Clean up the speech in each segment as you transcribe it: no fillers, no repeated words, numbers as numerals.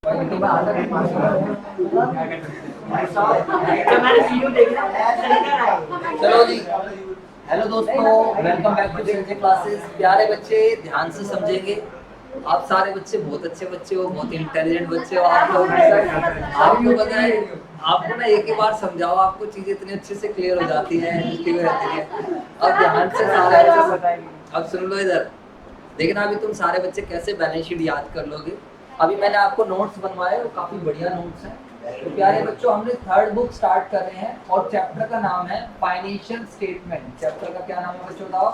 चलो जी। हेलो दोस्तों, welcome back to Sanjay classes. प्यारे बच्चे ध्यान से समझेंगे। आप सारे बच्चे बहुत अच्छे बच्चे हो, बहुत इंटेलिजेंट बच्चे हो। आप लोग आपको पता है, आपको ना एक ही बार समझाओ आपको चीजें इतनी अच्छे से क्लियर हो जाती है। अब ध्यान से सारे बच्चे अब सुन लो इधर। देखना अभी तुम सारे बच्चे कैसे बैलेंस शीट याद कर लोगे। अभी मैंने आपको नोट्स बनवाए, वो काफी बढ़िया नोट्स हैं। तो प्यारे बच्चों, हमने थर्ड बुक स्टार्ट कर रहे हैं और चैप्टर का नाम है फाइनेंशियल स्टेटमेंट। चैप्टर का क्या नाम है बच्चों? बताओ।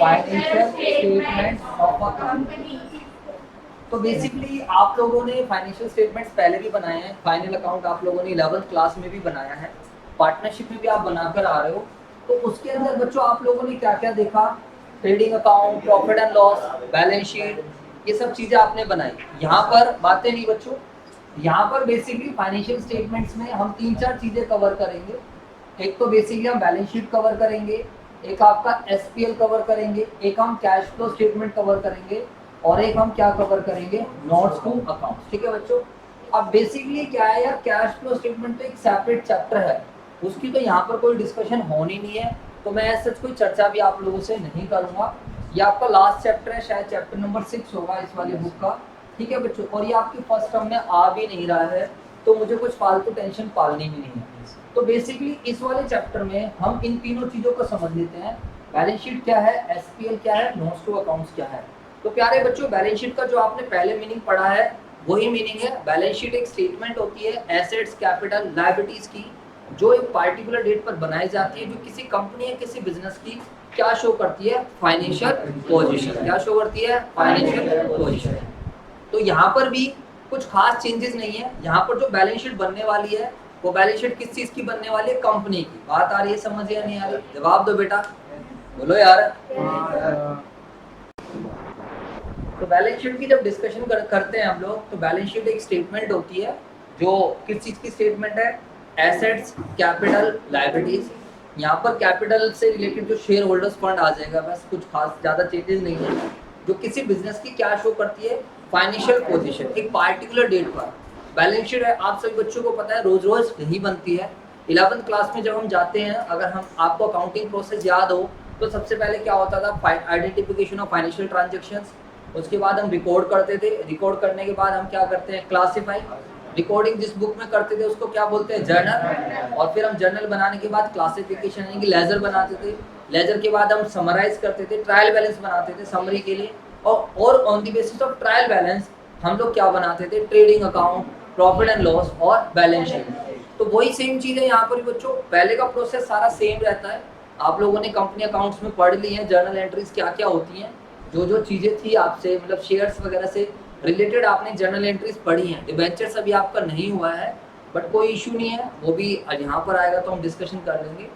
Financial statement of a company. तो बेसिकली आप लोगों ने फाइनेंशियल स्टेटमेंट्स पहले भी बनाए हैं। फाइनल अकाउंट आप लोगों ने 11th क्लास में भी बनाया है, पार्टनरशिप में भी आप बनाकर आ रहे हो। तो उसके अंदर बच्चों आप लोगों ने क्या क्या देखा? Trading account, profit and loss, balance sheet, ये सब चीजें आपने बनाई। यहाँ पर बातें नहीं बच्चों, यहाँ पर बेसिकली फाइनेंशियल स्टेटमेंट्स में हम 3-4 चीजें कवर करेंगे। एक तो बेसिकली हम बैलेंस शीट कवर करेंगे, एक आपका एसपीएल कवर करेंगे, एक हम कैश फ्लो स्टेटमेंट कवर करेंगे, और एक हम क्या कवर करेंगे? Notes to accounts. ठीक है बच्चों। अब बेसिकली क्या है यार, कैश फ्लो स्टेटमेंट तो एक सेपरेट चैप्टर है, उसकी तो यहाँ पर कोई डिस्कशन होनी नहीं है। तो मैं ऐसा कोई चर्चा भी आप लोगों से नहीं करूंगा। ये आपका लास्ट चैप्टर है, शायद चैप्टर नंबर 6 होगा इस वाली बुक का। ठीक है बच्चों, और ये आपकी फर्स्ट टर्म में आ भी नहीं रहा है, तो मुझे कुछ फालतू टेंशन पालनी भी नहीं है। तो बेसिकली इस वाले चैप्टर में हम इन तीनों चीजों को समझ लेते हैं। बैलेंस शीट क्या है, एसपीएल क्या है, नोट्स टू अकाउंट्स क्या है। तो प्यारे बच्चों, बैलेंस शीट का जो आपने पहले मीनिंग पढ़ा है वही मीनिंग है। बैलेंस शीट एक स्टेटमेंट होती है एसेट्स, कैपिटल, लायबिलिटीज की, जो एक पार्टिकुलर डेट पर बनाई जाती है, जो किसी कंपनी या किसी बिजनेस की क्या शो करती है? Financial position. क्या शो करती है? Financial position. तो यहाँ पर भी कुछ खास चेंजेस नहीं है। यहाँ पर जो बैलेंस शीट बनने वाली है वो बैलेंस शीट किस चीज की बनने वाली है? कंपनी की। बात आ रही है समझ या नहीं आ रही? जवाब दो बेटा, बोलो यार। तो बैलेंस शीट की जब डिस्कशन करते हैं हम लोग, तो बैलेंस शीट एक स्टेटमेंट होती है जो किस चीज की स्टेटमेंट है? Assets, capital, liabilities. यहाँ पर कैपिटल से रिलेटेड जो शेयर होल्डर्स फंड आ जाएगा, बस कुछ खास ज्यादा चेंजेस नहीं है। जो किसी बिजनेस की क्या शो करती है? फाइनेंशियल पोजीशन, एक पार्टिकुलर डेट पर। बैलेंस शीट है, आप सभी बच्चों को पता है, रोज रोज नहीं बनती है। 11th क्लास में जब हम जाते हैं, अगर हम आपको अकाउंटिंग प्रोसेस याद हो, तो सबसे पहले क्या होता था? Identification of financial transactions. उसके बाद हम रिकॉर्ड करते थे, रिकॉर्ड करने के बाद हम क्या करते हैं? क्लासिफाई। रिकॉर्डिंग जिस बुक में करते थे उसको क्या बोलते हैं? जर्नल। और फिर हम जर्नल बनाने के बाद क्लासिफिकेशन यानी कि लेजर बनाते थे। लेजर के बाद हम समराइज करते थे, ट्रायल बैलेंस बनाते थे समरी के लिए। और on the basis of trial balance हम लोग क्या बनाते थे? Trading account, profit and loss और बैलेंस शीट। तो वही सेम चीज है यहाँ पर भी बच्चों, पहले का प्रोसेस सारा सेम रहता है। आप लोगों ने कंपनी अकाउंट्स में पढ़ ली है जर्नल एंट्रीज क्या क्या होती हैं। जो जो चीजें थी आपसे, मतलब शेयर्स वगैरह से रिलेटेड आपने जर्नल एंट्रीज पढ़ी हैं। डिबेंचर्स अभी आपका नहीं हुआ है, बट कोई इशू नहीं है, वो भी यहाँ पर आएगा तो हम डिस्कशन कर लेंगे।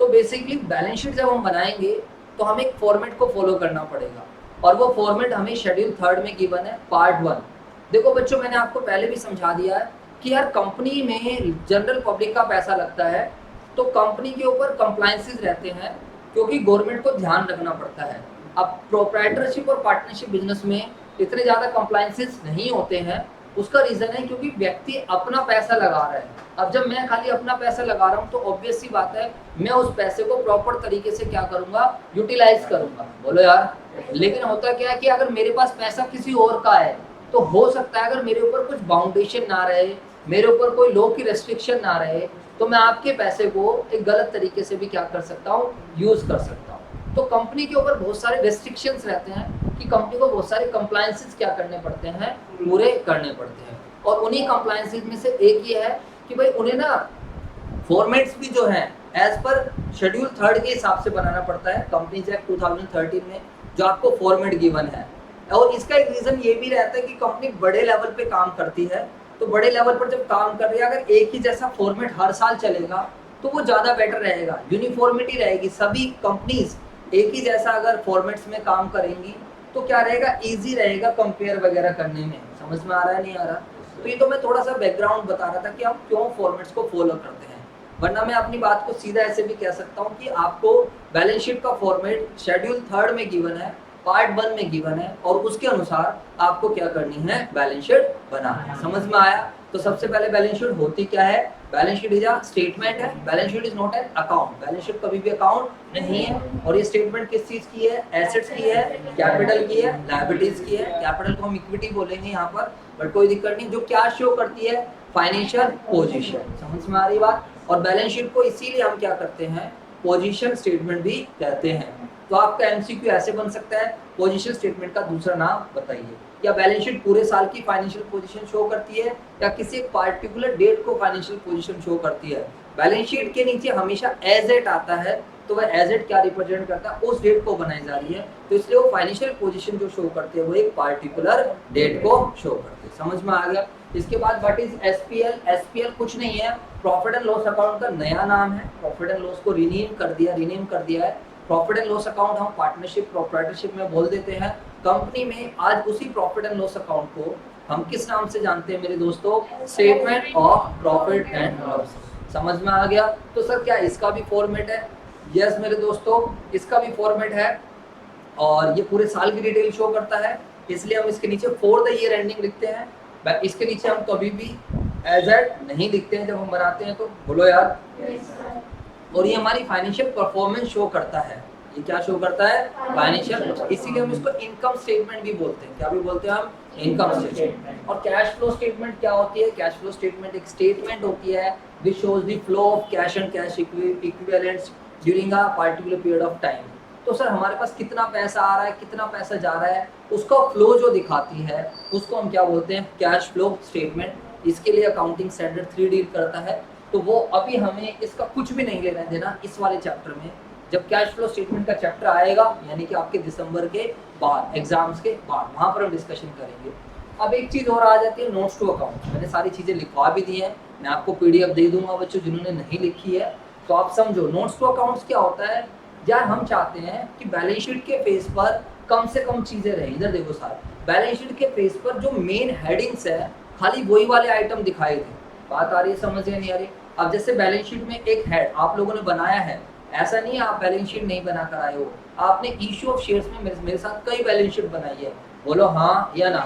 तो बेसिकली बैलेंस शीट जब हम बनाएंगे तो हमें एक फॉर्मेट को फॉलो करना पड़ेगा, और वो फॉर्मेट हमें शेड्यूल 3 में गिवन है, पार्ट 1। देखो बच्चों, मैंने आपको पहले भी समझा दिया है कि यार कंपनी में जनरल पब्लिक का पैसा लगता है, तो कंपनी के ऊपर कंप्लायंसेस रहते हैं, क्योंकि गवर्नमेंट को ध्यान रखना पड़ता है। अब प्रोप्राइटरशिप और पार्टनरशिप बिजनेस में इतने ज़्यादा कंप्लायंसेस नहीं होते हैं। उसका रीज़न है क्योंकि व्यक्ति अपना पैसा लगा रहा है। अब जब मैं खाली अपना पैसा लगा रहा हूँ, तो ऑब्वियस सी बात है, मैं उस पैसे को प्रॉपर तरीके से क्या करूँगा? यूटिलाइज करूँगा। बोलो यार। लेकिन होता क्या है कि अगर मेरे पास पैसा किसी और का है, तो हो सकता है अगर मेरे ऊपर कुछ बाउंडेशन ना रहे, मेरे ऊपर कोई लॉ की रेस्ट्रिक्शन ना रहे, तो मैं आपके पैसे को एक गलत तरीके से भी क्या कर सकता हूँ? यूज कर सकता हूँ। तो कंपनी के ऊपर बहुत सारे रेस्ट्रिक्शंस रहते हैं कि कंपनी को बहुत सारे कंप्लायंसेस क्या करने पड़ते हैं? पूरे करने पड़ते हैं। और उन्हीं कंप्लायंसेस में से एक ये है कि भाई उन्हें ना फॉर्मेट्स भी जो है एज पर शेड्यूल 3 के हिसाब से बनाना पड़ता है। कंपनीज एक्ट 2013 में जो आपको फॉर्मेट गिवन है। और इसका एक रीजन ये भी रहता है कि कंपनी बड़े लेवल पे काम करती है, तो बड़े लेवल पर जब काम कर रही है, अगर एक ही जैसा फॉर्मेट हर साल चलेगा तो वो ज़्यादा बेटर रहेगा, यूनिफॉर्मिटी रहेगी। सभी कंपनीज एक ही जैसा अगर फॉर्मेट्स में काम करेंगी तो क्या रहेगा? ईजी रहेगा कंपेयर वगैरह करने में। समझ में आ रहा है नहीं आ रहा? तो ये तो मैं थोड़ा सा बैकग्राउंड बता रहा था कि हम क्यों फॉर्मेट्स को फॉलो करते हैं, वरना मैं अपनी बात को सीधा ऐसे भी कह सकता हूँ कि आपको बैलेंस शीट का फॉर्मेट शेड्यूल 3 में गिवन है, पार्ट 1 में गिवन है और उसके अनुसार आपको क्या करनी है, बैलेंस शीट बनाना है। समझ में आया? तो सबसे पहले बैलेंस शीट होती क्या है? Balance sheet is a statement है, balance sheet is not an account. Balance sheet कभी भी अकाउंट नहीं है। और ये स्टेटमेंट किस चीज की है? एसेट्स की है, कैपिटल की है, लायबिलिटीज की है। कैपिटल को हम इक्विटी बोलेंगे यहाँ पर, बट कोई दिक्कत नहीं। जो क्या शो करती है? Financial position. समझ में आ रही बात? और बैलेंस शीट को इसीलिए हम क्या करते हैं, पोजीशन स्टेटमेंट भी कहते हैं। तो आपका एमसीक्यू ऐसे बन सकता है, पोजीशन स्टेटमेंट का दूसरा नाम बताइए। या बैलेंस शीट पूरे साल की फाइनेंशियल पोजीशन शो करती है या किसी एक पार्टिकुलर डेट को फाइनेंशियल पोजीशन शो करती है। बैलेंस शीट के नीचे हमेशा एज एट आता है, तो वह एज एट क्या रिप्रेजेंट करता है? उस डेट को बनाई जा रही है, तो इसलिए वो फाइनेंशियल पोजीशन जो शो करते हैं वो एक पार्टिकुलर डेट को शो करते हैं। समझ में आ गया? इसके बाद व्हाट इज एसपीएल? एसपीएल कुछ नहीं है, प्रॉफिट एंड लॉस अकाउंट का नया नाम है। प्रॉफिट एंड लॉस को रीनेम कर दिया है। प्रॉफिट एंड लॉस अकाउंट हम पार्टनरशिप प्रोप्राइटरशिप में बोल देते हैं। कंपनी में आज उसी प्रॉफिट एंड लॉस अकाउंट को हम किस नाम से जानते हैं मेरे दोस्तों? Statement of profit and loss. समझ में आ गया? तो सर क्या इसका भी फॉर्मेट है? यस मेरे दोस्तों, इसका भी फॉर्मेट है और ये पूरे साल की डिटेल शो करता है, इसलिए हम इसके नीचे फॉर द ईयर एंडिंग लिखते हैं। इसके नीचे हम कभी भी एज एट नहीं लिखते हैं जब हम बनाते हैं, तो बोलो यार। और ये हमारी फाइनेंशियल परफॉर्मेंस शो करता है। ये क्या शो करता है? फाइनेंशियल। इसीलिए हम इसको इनकम स्टेटमेंट भी बोलते हैं। क्या भी बोलते हैं हम? Income statement. और कैश फ्लो स्टेटमेंट क्या होती है? कैश फ्लो स्टेटमेंट एक स्टेटमेंट होती है which shows the flow of cash and cash equivalents during a particular period of time. तो सर हमारे पास कितना पैसा आ रहा है, कितना पैसा जा रहा है, उसका फ्लो जो दिखाती है उसको हम क्या बोलते हैं? Cash flow statement. इसके लिए अकाउंटिंग स्टैंडर्ड 3 डील करता है। तो वो अभी हमें इसका कुछ भी नहीं लेना देना इस वाले चैप्टर में। जब कैश फ्लो स्टेटमेंट का चैप्टर आएगा, यानी कि आपके दिसंबर के बाद, एग्जाम्स के बाद, वहां पर हम डिस्कशन करेंगे। अब एक चीज और आ जाती है, नोट्स टू अकाउंट। मैंने सारी चीजें लिखवा भी दी है, मैं आपको पीडीएफ दे दूंगा बच्चों जिन्होंने नहीं लिखी है, तो आप समझो। नोट्स टू अकाउंट्स क्या होता है? यार हम चाहते हैं कि बैलेंस शीट के पेज पर कम से कम चीजें रहे। इधर देखो साहब, बैलेंस शीट के पेज पर जो मेन हेडिंग्स है खाली वही वाले आइटम दिखाए थे। बात आ रही है समझ नहीं आ रही? अब जैसे बैलेंस शीट में एक हेड आप लोगों ने बनाया है, ऐसा नहीं है आप बैलेंस शीट नहीं बना कर आए हो, आपने इश्यू ऑफ शेयर्स में मेरे साथ कई बैलेंस शीट बनाई है। बोलो हाँ या ना?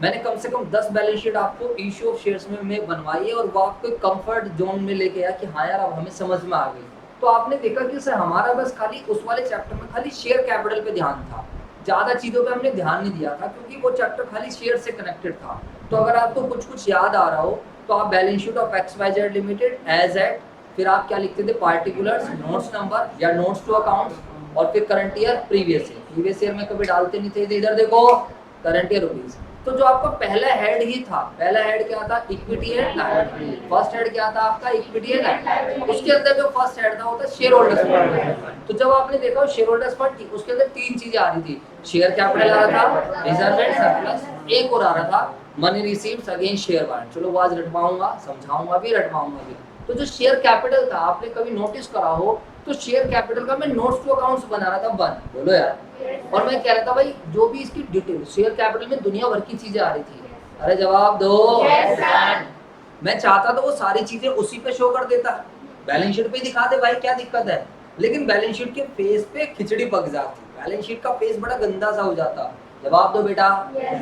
मैंने कम से कम 10 बैलेंस शीट आपको इश्यू ऑफ शेयर्स में बनवाई है और वो आपको एक कंफर्ट जोन में लेके आया कि हाँ यार अब हमें समझ में आ गई। तो आपने देखा कि सर हमारा बस खाली उस वाले चैप्टर में खाली शेयर कैपिटल पे ध्यान था, ज्यादा चीजों पे हमने ध्यान नहीं दिया था क्योंकि वो चैप्टर खाली शेयर से कनेक्टेड था। तो अगर आपको कुछ कुछ याद आ रहा हो तो आप balance sheet of XYZ limited as at, फिर आप क्या लिखते थे? पार्टिकुलर्स, नोट्स नंबर या नोट्स टू अकाउंट्स, और फिर करंट ईयर, प्रीवियस ईयर में कभी डालते नहीं थे। इधर देखो करंट ईयर रुपीज। तो जो आपका पहला हेड ही था, पहला हेड क्या था? Equity and liability. First head क्या था आपका? Equity and liability. उसके अंदर जो फर्स्ट हेड था वो था शेयर होल्डर्स फंड। तो जब आपने देखा शेयर होल्डर्स फंड थी, उसके अंदर 3 चीजें आ रही थी। शेयर कैपिटल आ रहा था, रिजर्व एंड सरप्लस, एक और आ रहा था money received against share warrant. चलो वो आज रटवाऊंगा, समझाऊंगा भी, रटवाऊंगा भी। तो जो शेयर कैपिटल था, आपने कभी नोटिस करा हो तो शेयर कैपिटल का मैं नोट्स टू अकाउंट्स बना रहा था 1। बोलो यार। और मैं कह रहा था भाई जो भी इसकी डिटेल, शेयर कैपिटल में दुनिया भर की चीजें आ रही थी। अरे जवाब दो। मैं चाहता तो वो सारी चीजें उसी पे शो कर देता, बैलेंस शीट पे दिखा दे भाई, क्या दिक्कत है। लेकिन बैलेंस शीट के पेज पे खिचड़ी पक जाती, बैलेंस शीट का पेज बड़ा गंदा सा हो जाता। जवाब दो बेटा।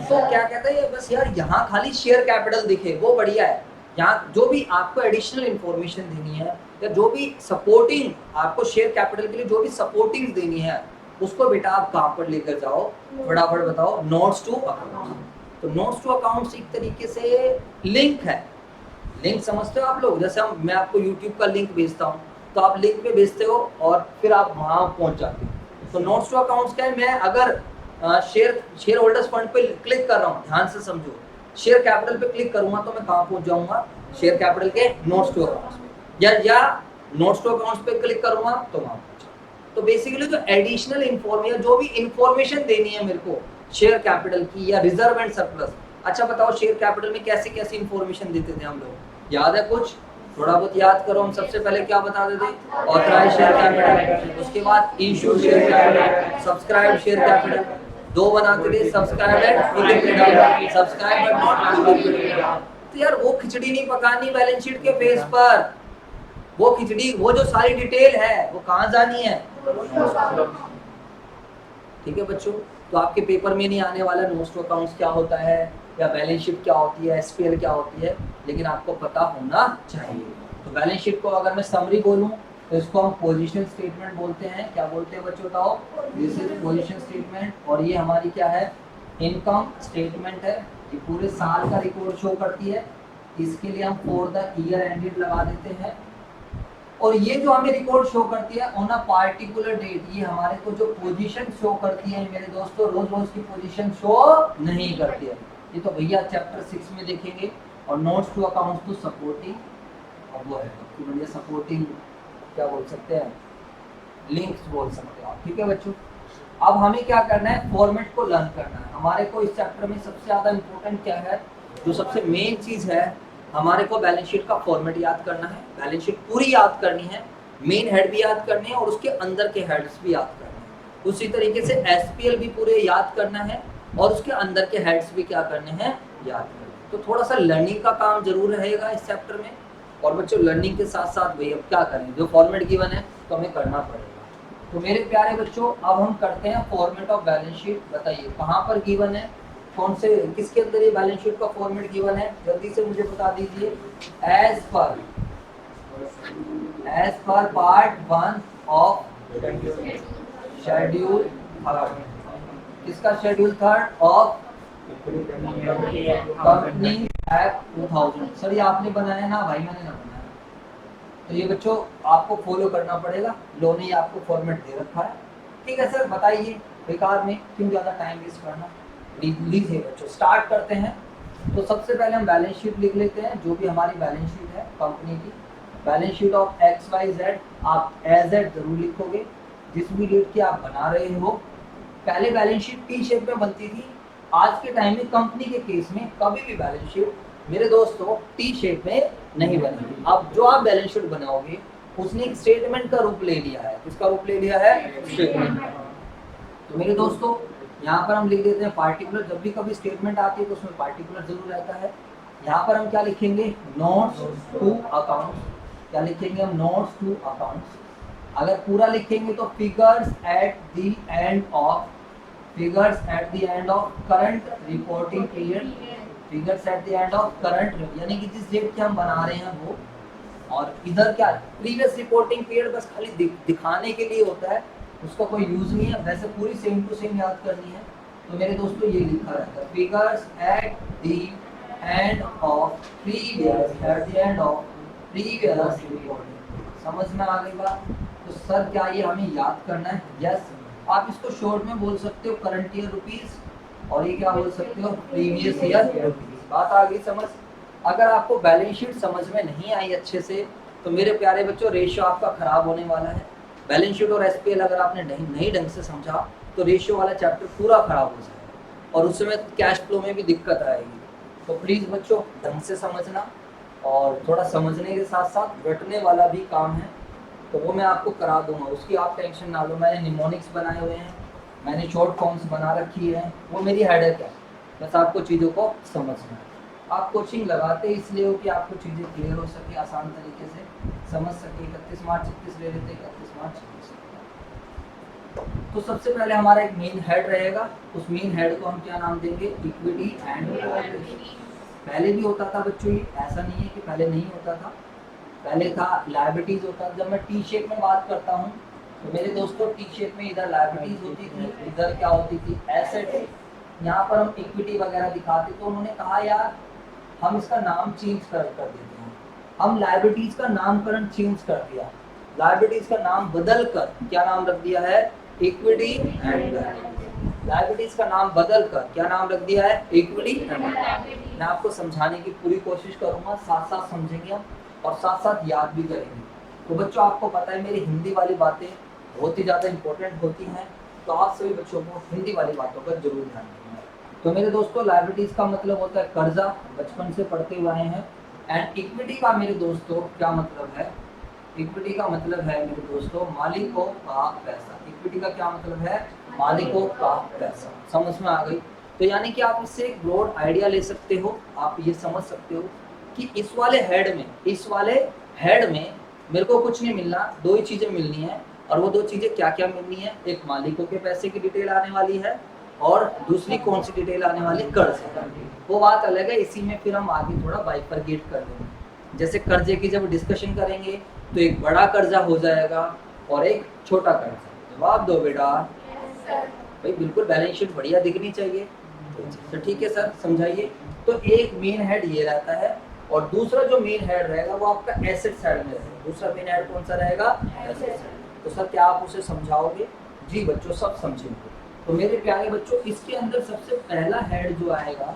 तो क्या कहता है बस यार यहाँ खाली शेयर कैपिटल दिखे वो बढ़िया है। यहाँ जो भी आपको एडिशनल इंफॉर्मेशन देनी है या जो भी सपोर्टिंग आपको शेयर कैपिटल के लिए जो भी सपोर्टिंग देनी है उसको बेटा आप कहाँ पर लेकर जाओ, फटाफट बताओ। Notes to account. तो नोट्स टू अकाउंट्स एक तरीके से लिंक है। लिंक समझते हो आप लोग? जैसे मैं आपको यूट्यूब का लिंक भेजता हूँ तो आप लिंक पे भेजते हो और फिर आप वहाँ पहुँच जाते हो। तो नोट्स टू अकाउंट्स क्या है? मैं अगर शेयर होल्डर्स फंड पे क्लिक कर रहा हूँ, ध्यान से समझो, शेयर कैपिटल पे क्लिक करूंगा तो मैं कहाँ पहुंच जाऊंगा? शेयर कैपिटल के नोट्स टू अकाउंट्स पे। या नोट्स टू अकाउंट्स पे क्लिक करूंगा तो वहां पहुंचा। तो बेसिकली जो एडिशनल इंफॉर्मेशन, जो भी इंफॉर्मेशन देनी है मेरे को शेयर कैपिटल की या रिजर्व एंड सरप्लस। अच्छा बताओ शेयर कैपिटल में कैसे कैसे इंफॉर्मेशन देते थे हम लोग? याद है कुछ? थोड़ा बहुत याद करो। हम सबसे पहले क्या बताते थे? ऑथराइज्ड शेयर कैपिटल, उसके बाद issued share capital, subscribed share capital. 2 बनाते थे, subscribe and subscribe but not. तो यार वो खिचड़ी नहीं पकानी बैलेंस शीट के पेज पर। वो खिचड़ी, वो जो सारी डिटेल है वो कहाँ जानी है? ठीक है बच्चों, तो आपके पेपर में नहीं आने वाला नोट्स टू अकाउंट्स क्या होता है या बैलेंस शीट क्या होती है, एसपीएल क्या होती है, लेकिन आपको पता होना चाहिए। तो बैलेंस शीट को अगर मैं समरी बोलूं तो इसको हम पोजीशन स्टेटमेंट बोलते हैं। क्या बोलते हैं बच्चों बताओ? This is position statement. और ये हमारी क्या है? इनकम स्टेटमेंट है। ये पूरे साल का रिकॉर्ड शो करती है। इसके लिए हम फॉर द ईयर एंडेड लगा देते हैं। और ये जो हमें रिकॉर्ड शो करती है ऑन अ पार्टिकुलर डेट, ये हमारे को जो पोजीशन शो करती है मेरे दोस्तों, रोज रोज की पोजीशन शो नहीं करती है। ये तो भैया चैप्टर 6 में देखेंगे। और notes to accounts to supporting, और वो है डॉक्यूमेंट या सपोर्टिंग, क्या बोल सकते हैं, लिंक्स बोल सकते हो आप। ठीक है बच्चों, अब हमें क्या करना है? फॉर्मेट को लर्न करना है। हमारे को इस चैप्टर में सबसे ज्यादा इंपॉर्टेंट क्या है, जो सबसे मेन चीज है, हमारे को बैलेंस शीट का फॉर्मेट याद करना है। बैलेंस शीट पूरी याद करनी है, मेन हेड भी याद करने हैं और उसके अंदर के हेड्स भी याद करने हैं। उसी तरीके से एसपीएल भी पूरे याद करना है और उसके अंदर के हेड्स भी क्या करने हैं? याद करने हैं। तो थोड़ा सा लर्निंग का काम जरूर रहेगा इस चैप्टर में। और बच्चों लर्निंग के साथ साथ भाई अब क्या करें, जो फॉर्मेट गिवन है तो हमें करना पड़ेगा। तो मेरे प्यारे बच्चों अब हम करते हैं फॉर्मेट ऑफ बैलेंस शीट। बताइए कहाँ पर गिवन है, कौन से किसके अंदर ये बैलेंस शीट का फॉर्मेट गिवन है, जल्दी से मुझे बता दीजिए। As per part 1 of schedule third. किसका schedule third? Of company act 2000। Sir ये आपने बनाया ना भाई, मैंने ना बनाया। तो ये बच्चों आपको फॉलो करना पड़ेगा, लो ने आपको फॉर्मेट दे रखा है। ठीक है सर, बताइए बेकार में क्यों ज़्यादा टाइम वेस्ट करना। लीजिए बच्चों स्टार्ट करते हैं। तो सबसे पहले हम बैलेंस शीट लिख लेते हैं, जो भी हमारी बैलेंस शीट है कंपनी की। बैलेंस शीट ऑफ XYZ आप एज एड जरूर लिखोगे, जिस भी डेट की आप बना रहे हो। पहले बैलेंस शीट टी शेप में बनती थी। आज के टाइम में कंपनी के केस में कभी भी बैलेंस शीट मेरे दोस्तों टी शेप में नहीं बनेगी। अब जो आप बैलेंस शीट बनाओगे उसने एक स्टेटमेंट का रूप ले लिया है। किसका रूप ले लिया है? स्टेटमेंट। तो मेरे दोस्तों यहाँ पर हम लिख देते हैं पार्टिकुलर। जब भी कभी स्टेटमेंट आती है तो उसमें पार्टिकुलर जरूर रहता है। यहाँ पर हम क्या लिखेंगे? Notes to accounts. क्या लिखेंगे हम? Notes to accounts. अगर पूरा लिखेंगे तो figures at the end of current reporting period. Figures at the end of current, यानी कि जिस डेट के हम बना रहे हैं वो। और इधर क्या? प्रीवियस रिपोर्टिंग पीरियड बस खाली दिखाने के लिए होता है, उसका कोई यूज नहीं है। वैसे पूरी सेम टू सेम याद करनी है। तो मेरे दोस्तों ये लिखा रहता है figures at the end of previous reporting. समझ में आ गई बात? तो सर क्या ये हमें याद करना है? यस। आप इसको शॉर्ट में बोल सकते हो करंट ईयर रुपीस, और ये क्या बोल सकते हो? Previous year rupees. बात आ गई समझ? अगर आपको बैलेंस शीट समझ में नहीं आई अच्छे से तो मेरे प्यारे बच्चों रेशियो आपका खराब होने वाला है। बैलेंस शीट और एसपीएल अगर आपने नहीं ढंग से समझा तो रेशियो वाला चैप्टर पूरा खराब हो जाएगा और उस समय कैश फ्लो में भी दिक्कत आएगी। तो प्लीज़ बच्चों ढंग से समझना, और थोड़ा समझने के साथ साथ रटने वाला भी काम है, तो वो मैं आपको करा दूंगा, उसकी आप टेंशन ना लो। मैंने निमोनिक्स बनाए हुए हैं, मैंने शॉर्ट फॉर्म्स बना रखी है, वो मेरी हेडेक है। बस आपको चीज़ों को समझना है। आप कोचिंग लगाते इसलिए हो कि आपको चीज़ें क्लियर हो सके, आसान तरीके से समझ सके। 31 मार्च 31 ले लेते, 31 मार्च 31। तो सबसे पहले हमारा एक मेन हेड रहेगा, उस मेन हेड को हम क्या नाम देंगे? Equity and liability. पहले भी होता था बच्चों, ये ऐसा नहीं है कि पहले नहीं होता था, पहले था लायबिलिटीज होता था। जब मैं टी शेप में बात करता हूँ तो मेरे दोस्तों टी शेप में इधर लायबिलिटीज होती थी, इधर क्या होती थी? एसेट। यहाँ पर हम इक्विटी वगैरह दिखाते, तो उन्होंने कहा यार हम इसका नाम चेंज कर देते हैं। हम लायबिलिटीज का नामकरण चेंज कर दिया, लायबिलिटीज का नाम बदल कर क्या नाम रख दिया है? इक्विटी एंड लायबिलिटीज का नाम बदल कर क्या नाम रख दिया है? Equity and. मैं आपको समझाने की पूरी कोशिश करूंगा, साथ साथ समझेंगे हम और साथ साथ याद भी करेंगे। तो बच्चों आपको पता है मेरी हिंदी वाली बातें बहुत ही ज़्यादा इंपॉर्टेंट होती हैं, तो आप सभी बच्चों को हिंदी वाली बातों का जरूर ध्यान रखना है। तो मेरे दोस्तों लायबिलिटीज का मतलब होता है कर्जा, बचपन से पढ़ते हुए आए हैं। एंड इक्विटी का मेरे दोस्तों क्या मतलब है? इक्विटी का मतलब है मेरे दोस्तों मालिकों का पैसा। इक्विटी का क्या मतलब है? मालिकों का पैसा। समझ में आ गई? तो यानी कि आप इससे एक ब्रॉड आइडिया ले सकते हो, आप ये समझ सकते हो कि इस वाले हेड में मेरे को कुछ नहीं मिलना, दो ही चीज़ें मिलनी है। और वो 2 चीजें क्या क्या मिलनी है, एक मालिकों के पैसे की डिटेल आने वाली है और दूसरी कौन सी डिटेल आने वाली, कर्ज। वो बात अलग है, इसी में फिर हम आगे थोड़ा बाइफरकेट कर देंगे। जैसे कर्जे की जब डिस्कशन करेंगे तो एक बड़ा कर्जा हो जाएगा और एक छोटा कर्जा। जवाब दो बेटा। भाई बिल्कुल बैलेंस शीट बढ़िया दिखनी चाहिए। तो ठीक है सर, समझाइए। तो एक मेन हेड ये रहता है और दूसरा जो मेन हेड रहेगा वो आपका एसेट साइड में रहेगा। दूसरा मेन हेड कौन सा रहेगा, एसेट साइड। तो सर क्या आप उसे समझाओगे? जी बच्चों सब समझेंगे। तो मेरे प्यारे बच्चों इसके अंदर सबसे पहला हेड जो आएगा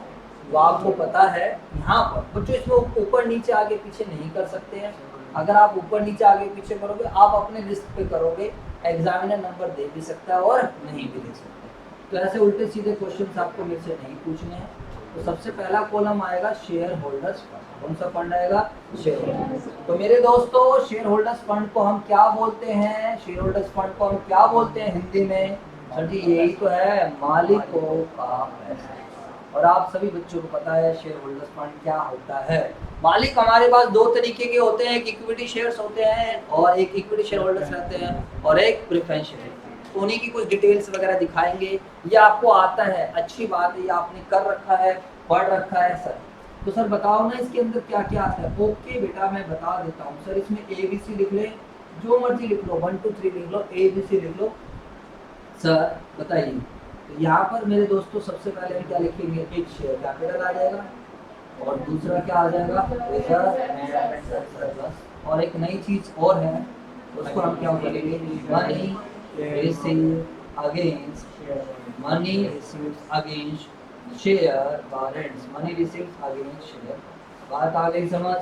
वो आपको पता है यहाँ पर बच्चों, इसमें ऊपर नीचे आगे पीछे नहीं कर सकते हैं। अगर आप ऊपर नीचे आगे पीछे करोगे आप अपने रिस्क पे करोगे, एग्जामिनर नंबर दे भी सकता है और नहीं भी दे सकता। तो ऐसे उल्टे सीधे क्वेश्चन आपको मेरे से नहीं पूछने हैं। तो सबसे पहला कॉलम आएगा शेयर होल्डर्स फंड। कौन सा फंड आएगा, शेयर होल्डर्स। तो मेरे दोस्तों शेयर होल्डर्स फंड को हम क्या बोलते हैं, शेयर होल्डर्स फंड को हम क्या बोलते हैं हिंदी में? सर जी यही तो है, मालिकों का पैसा। और आप सभी बच्चों को पता है शेयर होल्डर्स फंड क्या होता है। मालिक हमारे पास 2 तरीके के होते हैं, एक इक्विटी शेयर्स होते हैं और एक इक्विटी शेयर होल्डर्स रहते हैं और एक प्रेफरेंस शेयर। तो उन्हीं की कुछ डिटेल्स वगैरह दिखाएंगे। ये आपको आता है, अच्छी बात है, ये आपने कर रखा है, पढ़ रखा है सर। तो सर बताओ ना इसके अंदर क्या क्या आता है। ओके बेटा मैं बता देता हूँ सर। इसमें ABC लिख ले, जो मर्जी लिख लो, 1 2 3 लिख लो, ABC लिख लो। सर बताइए। तो यहाँ पर मेरे दोस्तों सबसे पहले हम क्या लिखेंगे, एक शेयर कैपिटल आ जाएगा और दूसरा क्या आ जाएगा, रिजर्व एंड सरप्लस। और एक नई चीज और है, उसको हम क्या करेंगे, money receive against, money receive against share warrants, money receive against share. बात आ गई समझ?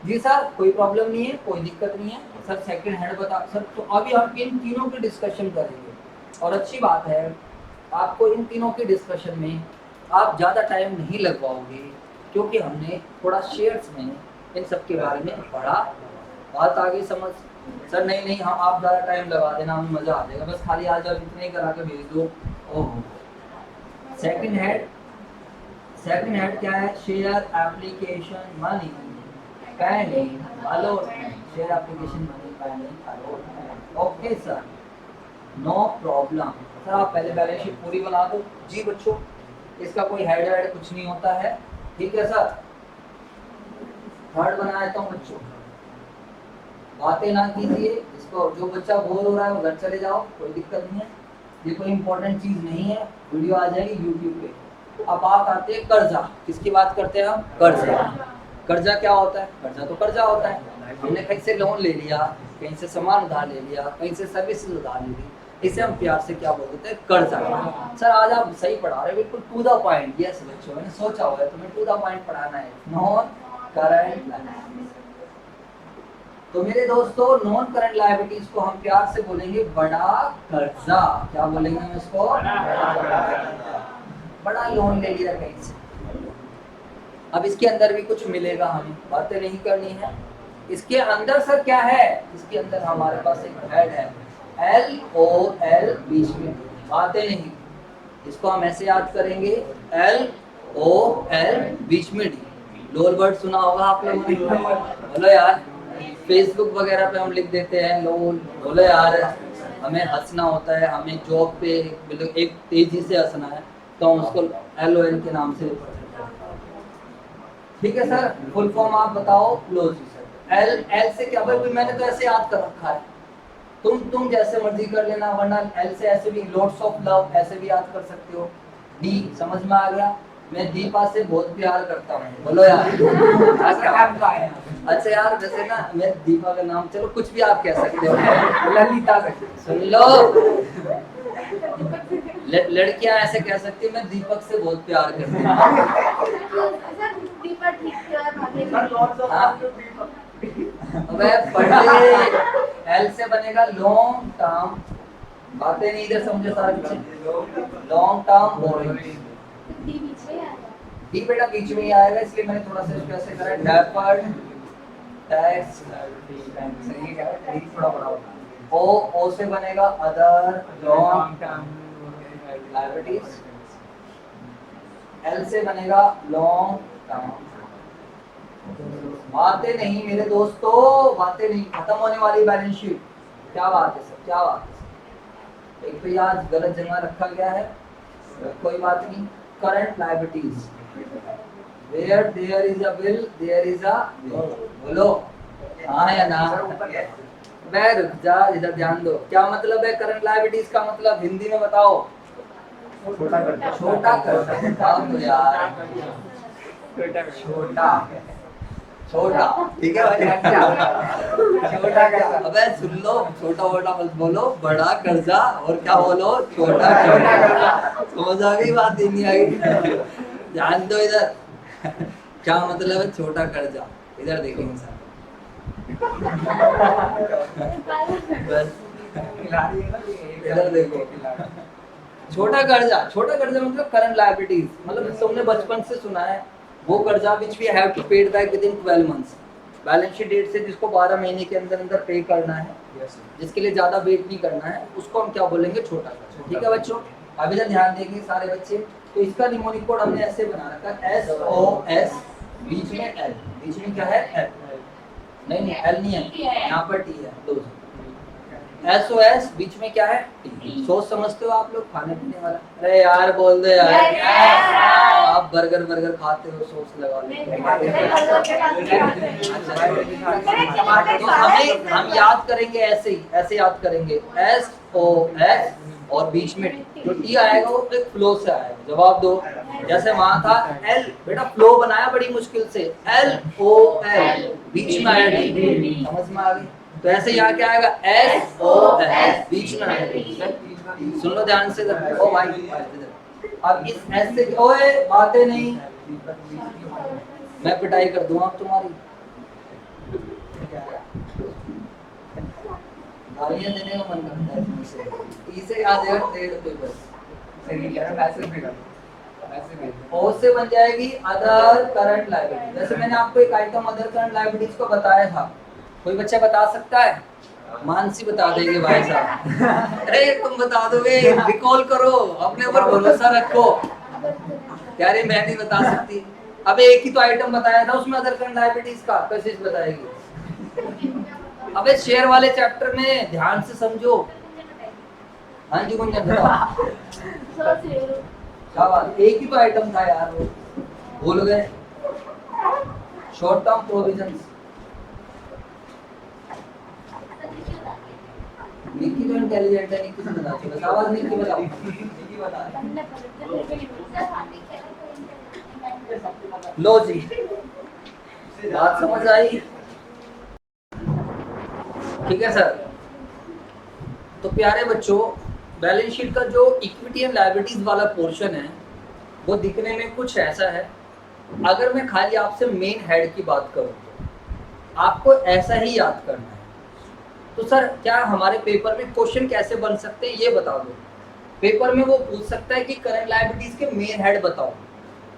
जी सर कोई प्रॉब्लम नहीं है, कोई दिक्कत नहीं है सर। सेकंड हैंड बता सर। तो अभी हम इन तीनों की डिस्कशन करेंगे और अच्छी बात है आपको इन तीनों की डिस्कशन में आप ज़्यादा टाइम नहीं लगवाओगे क्योंकि हमने थोड़ा शेयर्स में इन सब के बारे में पढ़ा। बात आ गई समझ? सर नहीं नहीं हम आप ज़्यादा टाइम लगा देना, हमें मज़ा आ जाएगा, बस खाली आ जाओ इतने ही करा के भेज दो। ओह सेकंड हेड क्या है, share application money pending allotment, share application money pending allotment. Okay sir no problem. Sir आप पहले बैलेंस शीट पूरी बना दो। जी बच्चों इसका कोई हेड वेड कुछ नहीं होता है, ठीक है सर। थर्ड बना देता हूँ बच्चों, बातें ना कीजिए। इसको जो बच्चा बोर हो रहा है वो घर चले जाओ, कोई दिक्कत नहीं है, ये कोई इंपॉर्टेंट चीज नहीं है। वीडियो आ जाएगी यूट्यूब पे। अब बात आते हैं कर्जा, किसकी बात करते हैं हम, कर्जा। कर्जा क्या होता है, कर्जा तो कर्जा होता है, हमने कहीं से लोन ले लिया, कहीं से सामान उधार ले लिया, कहीं से सर्विस उधार ले ली, इसे हम प्यार से क्या बोलते हैं, कर्जा। सर आज आप सही पढ़ा रहे हो, बिल्कुल टू द पॉइंट। यस बच्चों मैंने सोचा हुआ है तुम्हें टू द पॉइंट पढ़ाना है, नॉन करंट लायबिलिटीज। तो मेरे दोस्तों नॉन करंट लायबिलिटीज को हम प्यार से बोलेंगे बड़ा कर्जा। क्या बोलेंगे हम इसको, बड़ा लोन ले लिया कहीं से। अब इसके अंदर भी कुछ मिलेगा, हमें बातें नहीं करनी है। इसके अंदर सर क्या है, इसके अंदर हमारे पास एक हेड है LOL बीच में, बातें नहीं। इसको हम ऐसे याद करेंगे LOL बीच में D। लोल वर्ड सुना होगा आप लोगों ने, बोलो यार। फेसबुक वगैरह पे हम लिख देते हैं लोल, बोलो यार। हमें हंसना होता है, हमें जॉब पे एक तेजी से हंसना है तो हम उसको LOL के नाम से, ठीक है सर। फुल फॉर्म आप बताओ, क्लोज एल से क्या भाई, मैंने तो ऐसे याद कर रखा है, तुम जैसे मर्जी कर लेना, वरना एल से ऐसे भी लॉट्स ऑफ लव ऐसे भी याद कर सकते हो। डी समझ में आ गया, मैं दीपा से बहुत प्यार करता हूँ, बोलो यार। अच्छा यार वैसे ना मैं दीपा का नाम चलो कुछ भी आप कह सकते हो, ललिता सुन लो। लड़कियां ऐसे कह सकती है मैं दीपक से बहुत प्यार करती हूँ। एल से बनेगा लॉन्ग टर्म, बातें नहीं इधर समझे सारे, लॉन्ग टर्म बोरिंग। डी बेटा बीच में ही आएगा इसलिए मैंने थोड़ा सा इसको ऐसे करा, डेफर्ड टैक्स सही है, थोड़ा बड़ा होगा। ओ से बनेगा other long term liabilities, L से बनेगा लॉन्ग टर्म। बातें नहीं मेरे दोस्तों, बातें नहीं, खत्म होने वाली बैलेंस शीट। क्या बात है सर, क्या बात है सर। एक तो यहाँ गलत जगह रखा गया है, कोई बात नहीं। Current liabilities, where there is a will there is a, बोलो हाँ या ना। मैं रुक जा, इधर ध्यान दो। क्या मतलब है करंट लायबिलिटीज का? मतलब हिंदी में बताओ। छोटा करता, बताओ तो यार। छोटा, छोटा, ठीक है भाई। छोटा क्या? अबे सुन लो, छोटा वोटा मत बोलो, बड़ा कर्जा और क्या बोलो, छोटा कर्जा। समझ आ गई बात? नहीं आई? ध्यान दो इधर। क्या मतलब है छोटा कर्जा? इधर देखेंगे सर। बस इधर देखो। छोटा कर्जा, छोटा कर्जा मतलब करंट लायबिलिटीज, मतलब तुमने बचपन से सुना है वो कर्जा which we have to paid back within 12 months, balance sheet date से जिसको 12 महीने के अंदर अंदर पे करना है, जिसके लिए ज्यादा वेट नहीं करना है, उसको हम क्या बोलेंगे? छोटा कर्जा। ठीक है बच्चों, अभी तक ध्यान देंगे सारे बच्चे। तो इसका निमोनिक कोड हमने ऐसे बना रखा है, SOS, बीच में L, बीच में क्या है? L, नहीं L नहीं है, यहाँ पर T है। लो SOS, बीच में क्या है? T। सोच समझते हो आप लोग? खाने पीने वाला। अरे यार बोल दो यार। आप बर्गर बर्गर खाते हो, सॉस लगा तो हम याद करेंगे ऐसे ही, ऐसे याद करेंगे, SOS और बीच में जो T आएगा वो एक फ्लो से आएगा। जवाब दो। जैसे वहां था L, बेटा फ्लो बनाया बड़ी मुश्किल से, LOL, बीच में आया T। समझ में आ गई? तो ऐसे यहाँ क्या आएगा? SOS, बीच में आएगा। सुन लो ध्यान से। ओ भाई, अब इस S से, ओए बातें नहीं, मैं पिटाई कर दूंगा अब तुम्हारी। गालियां देने का मन करता है तुमसे। इसे याद है 1.5 पेपर ओ से बन जाएगी अदर करंट लायबिलिटी। जैसे मैंने आपको एक आइटम अदर करंट लायबिलिटीज को बताया था, कोई बच्चा बता सकता है? मानसी बता देंगे भाई साहब। अरे तुम बता दोगे, रिकॉल करो, अपने ऊपर भरोसा रखो। यार मैं नहीं बता सकती। अब एक ही तो आइटम बताया था, उसमें अदर करंट लायबिलिटीज का कैसे बताएगी? अबे शेयर वाले चैप्टर में ध्यान से समझो। हाँ जी गुंजन बताओ। क्या बात, एक ही तो आइटम था यार, वो भूल गए। Short term provisions. निक्की तो इंटेलिजेंट है, निक्की से बता दो। बस आवाज निक्की बताओ, निक्की बता। लो जी, बात समझ आई? ठीक है सर। तो प्यारे बच्चों, बैलेंस शीट का जो इक्विटी एंड लायबिलिटीज वाला पोर्शन है वो दिखने में कुछ ऐसा है। अगर मैं खाली आपसे मेन हेड की बात करूं तो आपको ऐसा ही याद करना है। तो सर क्या हमारे पेपर में क्वेश्चन कैसे बन सकते हैं ये बता दो। पेपर में वो पूछ सकता है कि करंट लायबिलिटीज के मेन हेड बताओ।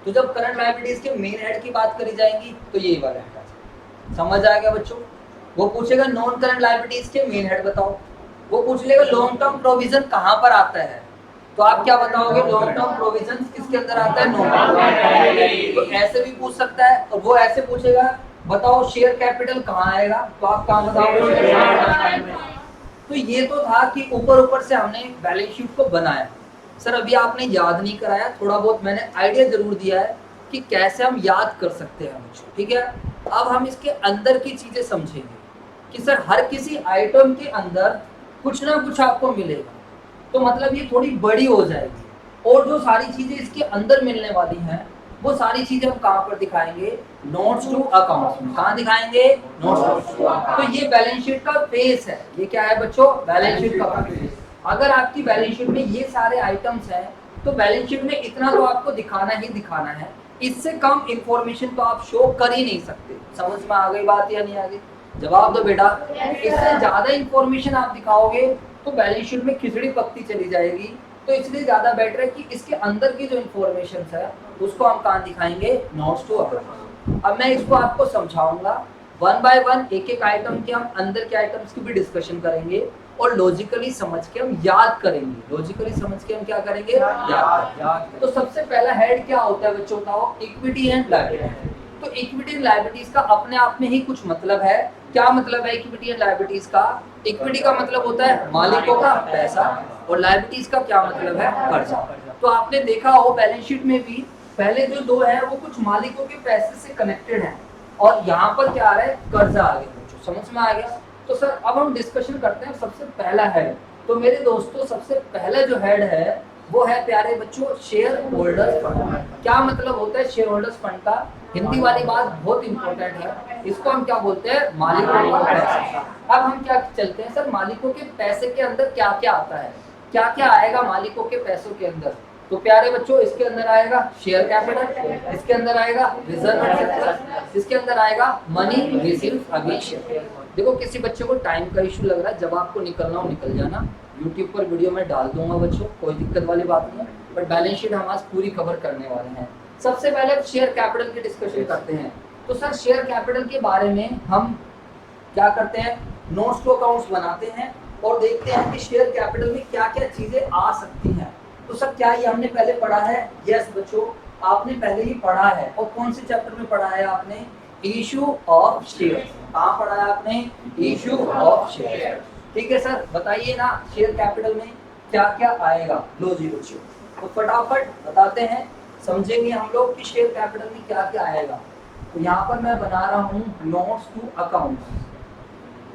तो जब करंट लायबिलिटीज के मेन हेड की बात करी जाएगी तो यही वाला हेड समझ आएगा बच्चों। वो पूछेगा नॉन करंट लायबिलिटीज के मेन हेड बताओ। वो पूछ लेगा लॉन्ग टर्म प्रोविजन कहाँ पर आता है, तो आप क्या बताओगे? लॉन्ग टर्म प्रोविजन किसके अंदर आता है? Non term. तो ऐसे भी पूछ सकता है। और वो ऐसे पूछेगा बताओ शेयर कैपिटल कहाँ आएगा, तो आप कहाँ बताओगे? तो ये तो था कि ऊपर ऊपर से हमने बैलेंस शीट को बनाया। सर अभी आपने याद नहीं कराया, थोड़ा बहुत मैंने आइडिया जरूर दिया है कि कैसे हम याद कर सकते हैं बच्चों। ठीक है, अब हम इसके अंदर की चीजें समझेंगे कि सर हर किसी आइटम के अंदर कुछ ना कुछ आपको मिलेगा, तो मतलब ये थोड़ी बड़ी हो जाएगी। और जो सारी चीजें इसके अंदर मिलने वाली हैं वो सारी चीजें हम कहाँ पर दिखाएंगे? नोट्स टू अकाउंट्स में। कहाँ दिखाएंगे? Notes to. तो ये बैलेंस शीट का फेस है। ये क्या है बच्चों? बैलेंस शीट का फेस। अगर आपकी बैलेंस शीट में ये सारे आइटम्स हैं तो बैलेंस शीट में इतना तो आपको दिखाना ही दिखाना है। इससे कम इंफॉर्मेशन तो आप शो कर ही नहीं सकते। समझ में आ गई बात या नहीं आ गई? जवाब दो बेटा। इससे ज्यादा इंफॉर्मेशन आप दिखाओगे तो बैलेंस शीट में खिचड़ी पकती चली जाएगी। तो इसलिए ज्यादा बेटर है कि इसके अंदर की जो इंफॉर्मेशन है उसको हम कहाँ दिखाएंगे? Notes to account. अब मैं इसको आपको समझाऊंगा वन बाय वन, एक एक आइटम के हम अंदर के आइटम्स की भी डिस्कशन करेंगे और लॉजिकली समझ के हम याद करेंगे। लॉजिकली समझ के हम क्या करेंगे? याद। तो सबसे पहला हेड क्या होता है बच्चों? बताओ। Equity and liability. तो इक्विटी एंड लायबिलिटीज का अपने आप में ही कुछ मतलब है क्या मतलब है इक्विटी एंड लायबिलिटीज का? इक्विटी का मतलब होता है मालिकों का पैसा और लायबिलिटीज का क्या मतलब है? कर्जा। तो आपने देखा हो बैलेंस शीट में भी पहले जो दो है वो कुछ मालिकों के पैसे से कनेक्टेड है और यहाँ पर क्या आ रहा है? कर्जा आ गया। बच्चों समझ में आ गया? तो सर अब हम डिस्कशन करते हैं सबसे पहला हेड। तो मेरे दोस्तों सबसे पहला जो हेड है वो है प्यारे बच्चों शेयर होल्डर्स फंड। क्या मतलब होता है शेयर होल्डर्स फंड का? हिंदी वाली बात बहुत इंपॉर्टेंट है, इसको हम क्या बोलते हैं? मालिकों का पैसा। अब हम क्या चलते हैं सर, मालिकों के पैसे के अंदर क्या क्या आता है, क्या क्या आएगा मालिकों के पैसों के अंदर? तो प्यारे बच्चों इसके अंदर आएगा शेयर कैपिटल, इसके अंदर आएगा रिजर्व सरप्लस, इसके अंदर आएगा मनी रिसीव्ड अगेंस्ट शेयर। देखो किसी बच्चे को टाइम का इशू लग रहा है, जब आपको निकलना हो निकल जाना, यूट्यूब पर वीडियो में डाल दूंगा बच्चों, कोई दिक्कत वाली बात नहीं है, बट बैलेंस शीट हम आज पूरी कवर करने वाले हैं। सबसे पहले शेयर कैपिटल की डिस्कशन करते हैं। तो सर शेयर कैपिटल के बारे में हम क्या करते हैं? नोट्स टू अकाउंट्स बनाते हैं और देखते हैं कि शेयर कैपिटल में क्या क्या चीजें आ सकती हैं। तो सर क्या ये हमने पहले पढ़ा है? यस बच्चों, आपने पहले ही पढ़ा है। और कौन से चैप्टर में पढ़ा है आपने? Issue of share. कहाँ पढ़ा है आपने? Issue of share. ठीक है सर, बताइए ना शेयर कैपिटल में क्या क्या आएगा? लो जी बच्चों, तो फटाफट बताते हैं, समझेंगे हम लोग कि शेयर कैपिटल में क्या क्या आएगा। तो यहाँ पर मैं बना रहा हूँ नोट्स टू अकाउंट्स।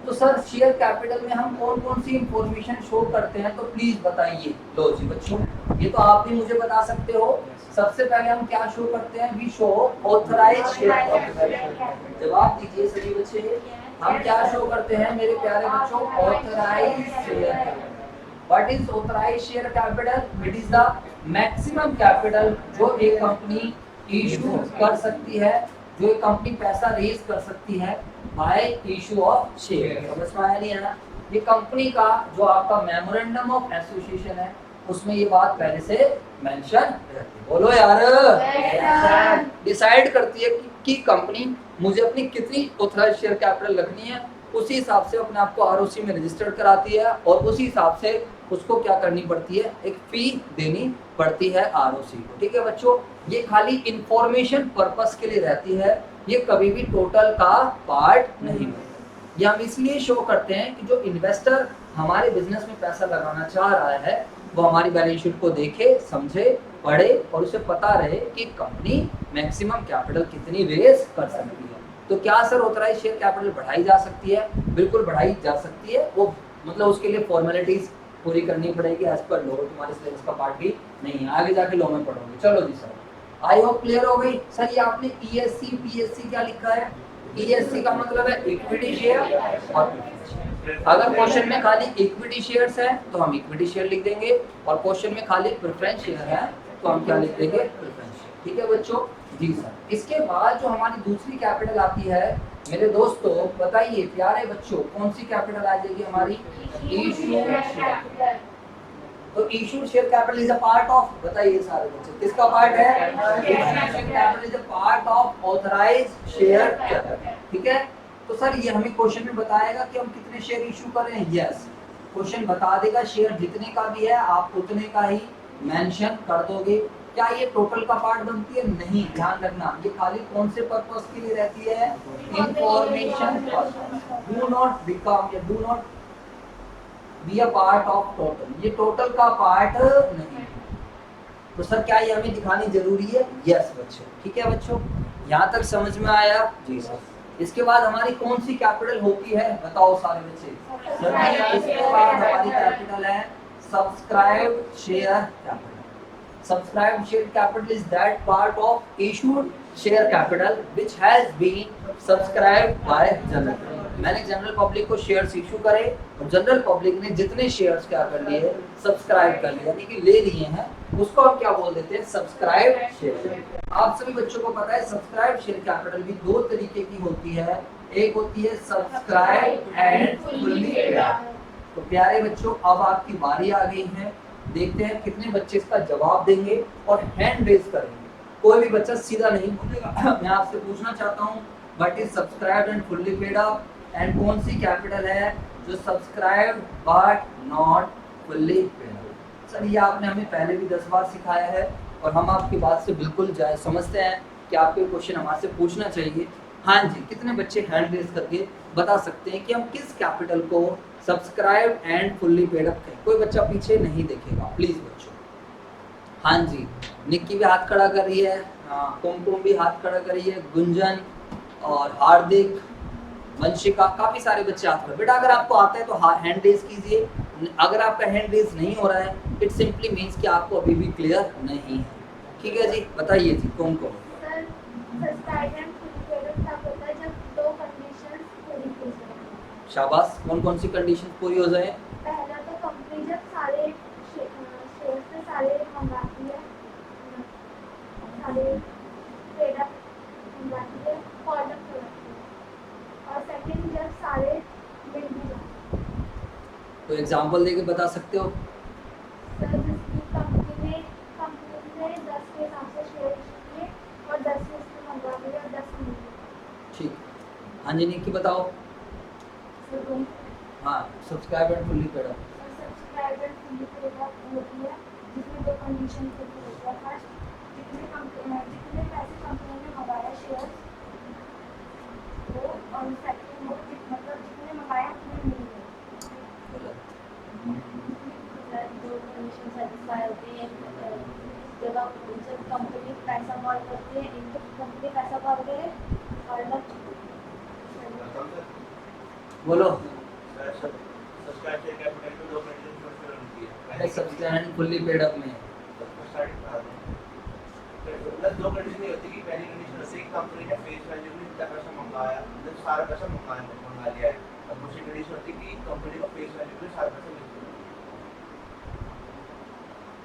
तो सर शेयर कैपिटल में हम कौन कौन सी इंफॉर्मेशन शो करते हैं, तो प्लीज बताइए। लो जी बच्चों, ये तो आप भी मुझे बता सकते हो। सबसे पहले हम क्या शो करते हैं? We show authorise share capital. जवाब दीजिए सभी बच्चे, हम क्या शो करते हैं मेरे प्यारे बच्चों? Authorise share capital. What is authorise share capital? It is the maximum capital जो एक कंपनी इशू कर सकती है, जो एक कंपनी पैसा रेज कर सकती है बाय इशू ऑफ शेयर। समझ में आया नहीं आया? ये कंपनी का जो आपका मेमोरेंडम ऑफ एसोसिएशन है उसमें ये बात पहले से मेंशन रहती है। बोलो यार, डिसाइड करती है कि कंपनी मुझे अपनी कितनी ऑथराइज शेयर कैपिटल रखनी है, उसी हिसाब से अपने आप को आरओसी में रजिस्टर कराती है और उसी हिसाब से उसको क्या करनी पड़ती है? एक फी देनी पड़ती है आरओसी को। ठीक है बच्चों, ये खाली इंफॉर्मेशन पर्पस के लिए रहती है, ये कभी भी टोटल का पार्ट नहीं होता। ये हम इसलिए शो करते हैं कि जो इन्वेस्टर हमारे बिजनेस में पैसा लगाना चाह रहा है वो हमारी बैलेंस शीट को देखे, समझे, पढ़े और उसे पता रहे कि कंपनी मैक्सिमम कैपिटल कितनी रेज कर सकती है। तो क्या सर ऑथराइज शेयर कैपिटल बढ़ाई जा सकती है? बिल्कुल बढ़ाई जा सकती है। वो मतलब उसके लिए फॉर्मेलिटीज पूरी करनी पड़ेगी एज पर लॉ, तुम्हारे सिलेबस का पार्ट भी नहीं है, आगे जाके लॉ में पढ़ोगे। चलो जी सर, आई होप क्लियर हो गई। सर ये आपने ईएससी पीएससी क्या लिखा है? ईएससी का मतलब है इक्विटी शेयर और अगर क्वेश्चन में खाली इक्विटी शेयर्स है तो हम इक्विटी शेयर लिख देंगे और क्वेश्चन में खाली प्रेफरेंस शेयर है तो हम क्या लिख देंगे? Preference share. ठीक है बच्चों? जी सर। इसके बाद जो हमारी दूसरी कैपिटल आती है मेरे दोस्तों, बताइए प्यारे बच्चों, कौन सी कैपिटल आ जाएगी हमारी? Issued share. तो issued share capital is a part of, बताइए सारे बच्चे किसका पार्ट है? Issued share capital is a part of authorise share capital. ठीक है, तो सर ये हमें क्वेश्चन में बताएगा कि हम कितने शेयर इशू कर रहे हैं। यस, क्वेश्चन बता देगा शेयर जितने का भी है आप उतने का ही मेंशन कर दोगे। क्या ये टोटल का पार्ट बनती है? नहीं, ध्यान रखना ये खाली कौन से पर्पस के लिए रहती है? Information purpose. Do not become या do not be a part of total, ये टोटल का पार्ट नहीं। तो सर क्या ये हमें दिखानी जरूरी है? यस बच्चों। ठीक है बच्चों, यहाँ तक समझ में आया? जी सर। इसके बाद हमारी कौन सी कैपिटल होती है बताओ सारे बच्चे? सर इसके बाद हमारी कैपिटल है subscribe share capital. Subscribed share capital is that part of issued share capital which has been subscribed by general public। मैंने जनरल पब्लिक को शेयर्स इशू करे और जनरल पब्लिक ने जितने शेयर्स क्या कर लिए? सब्सक्राइब कर लिए, यानी कि ले लिए हैं, उसको हम क्या बोल देते हैं? Subscribe share. आप सभी बच्चों को पता है सब्सक्राइब शेयर कैपिटल भी दो तरीके की होती है, एक होती है सब्सक्राइब एंड फुल्ली पेड। तो प्यारे बच्चों अब आपकी बारी आ गई है, देखते हैं कितने बच्चे इसका जवाब देंगे और हैंड रेज करेंगे। कोई भी बच्चा सीधा नहीं बोलेगा। मैं आपसे पूछना चाहता हूँ what is subscribed and fully paid up and कौन सी कैपिटल है जो subscribed but not fully paid up? Sir ये आपने हमें पहले भी 10 बार सिखाया है और हम आपकी बात से बिल्कुल जाए समझते हैं कि आपके क्वेश्चन हमारे से पूछना चाहिए। हाँ जी, कितने बच्चे हैंड रेज करके बता सकते हैं कि हम किस कैपिटल को subscribe and fully paid up करें? कोई बच्चा पीछे नहीं देखेगा प्लीज बच्चों। हाँ जी, निक्की भी हाथ खड़ा कर रही है, कुमकुम भी हाथ खड़ा कर रही है, गुंजन और हार्दिक, वंशिका, काफी सारे बच्चे हाथ खड़े। बेटा अगर आपको आता है तो हैंड रेज कीजिए, अगर आपका हैंड रेज नहीं हो रहा है इट सिंपली मीन्स कि आपको अभी भी क्लियर नहीं है। ठीक है जी, बताइए जी Kumkum. Sir subscribe and fully paid up तब होता है जब दो कंडीशंस पूरी हो जाए। शाबाश, कौन कौन सी कंडीशन पूरी हो जाए? पहला तो कंपनी जब सारे शेयर्स में सारे मंगाती है, सारे पेड अप मंगाती है, ऑर्डर करती है, और सेकंड जब सारे मिल भी जाते हैं। तो एग्जांपल देके बता सकते हो? सर जिसकी कंपनी ने 10 के हिसाब से शेयर इशू किए और 10 से उसने मंगवा लिए और 10 मिल गए। ठीक, हाँ जी निक्की बताओ। सर हाँ, subscribe and fully paid up. Subscribe and fully paid up होती है जिसमें दो कंडीशन पूरी होती है। फर्स्ट, जितने पैसे कंपनी ने मंगाया शेयर वो, और सेकंड वो मतलब जितने मंगाया उतने मिल गए। दो कंडीशन सेटिस्फाई होती है। जब कंपनी पैसा कॉल करती है, एक तो कंपनी पैसा कॉल करे और बोलो। सब्सक्राइब कैपिटल में दो कंडीशन फुलफिल होती है। Subscribe and fully paid up में दो कंडीशन ये होती है कि पहली कंडीशन होती है कि कंपनी ने फेस वैल्यू में जितना पैसा मंगाया, मतलब सारा पैसा मंगा लिया है, और दूसरी कंडीशन होती है कि कंपनी को फेस वैल्यू में सारा पैसा मिल गया।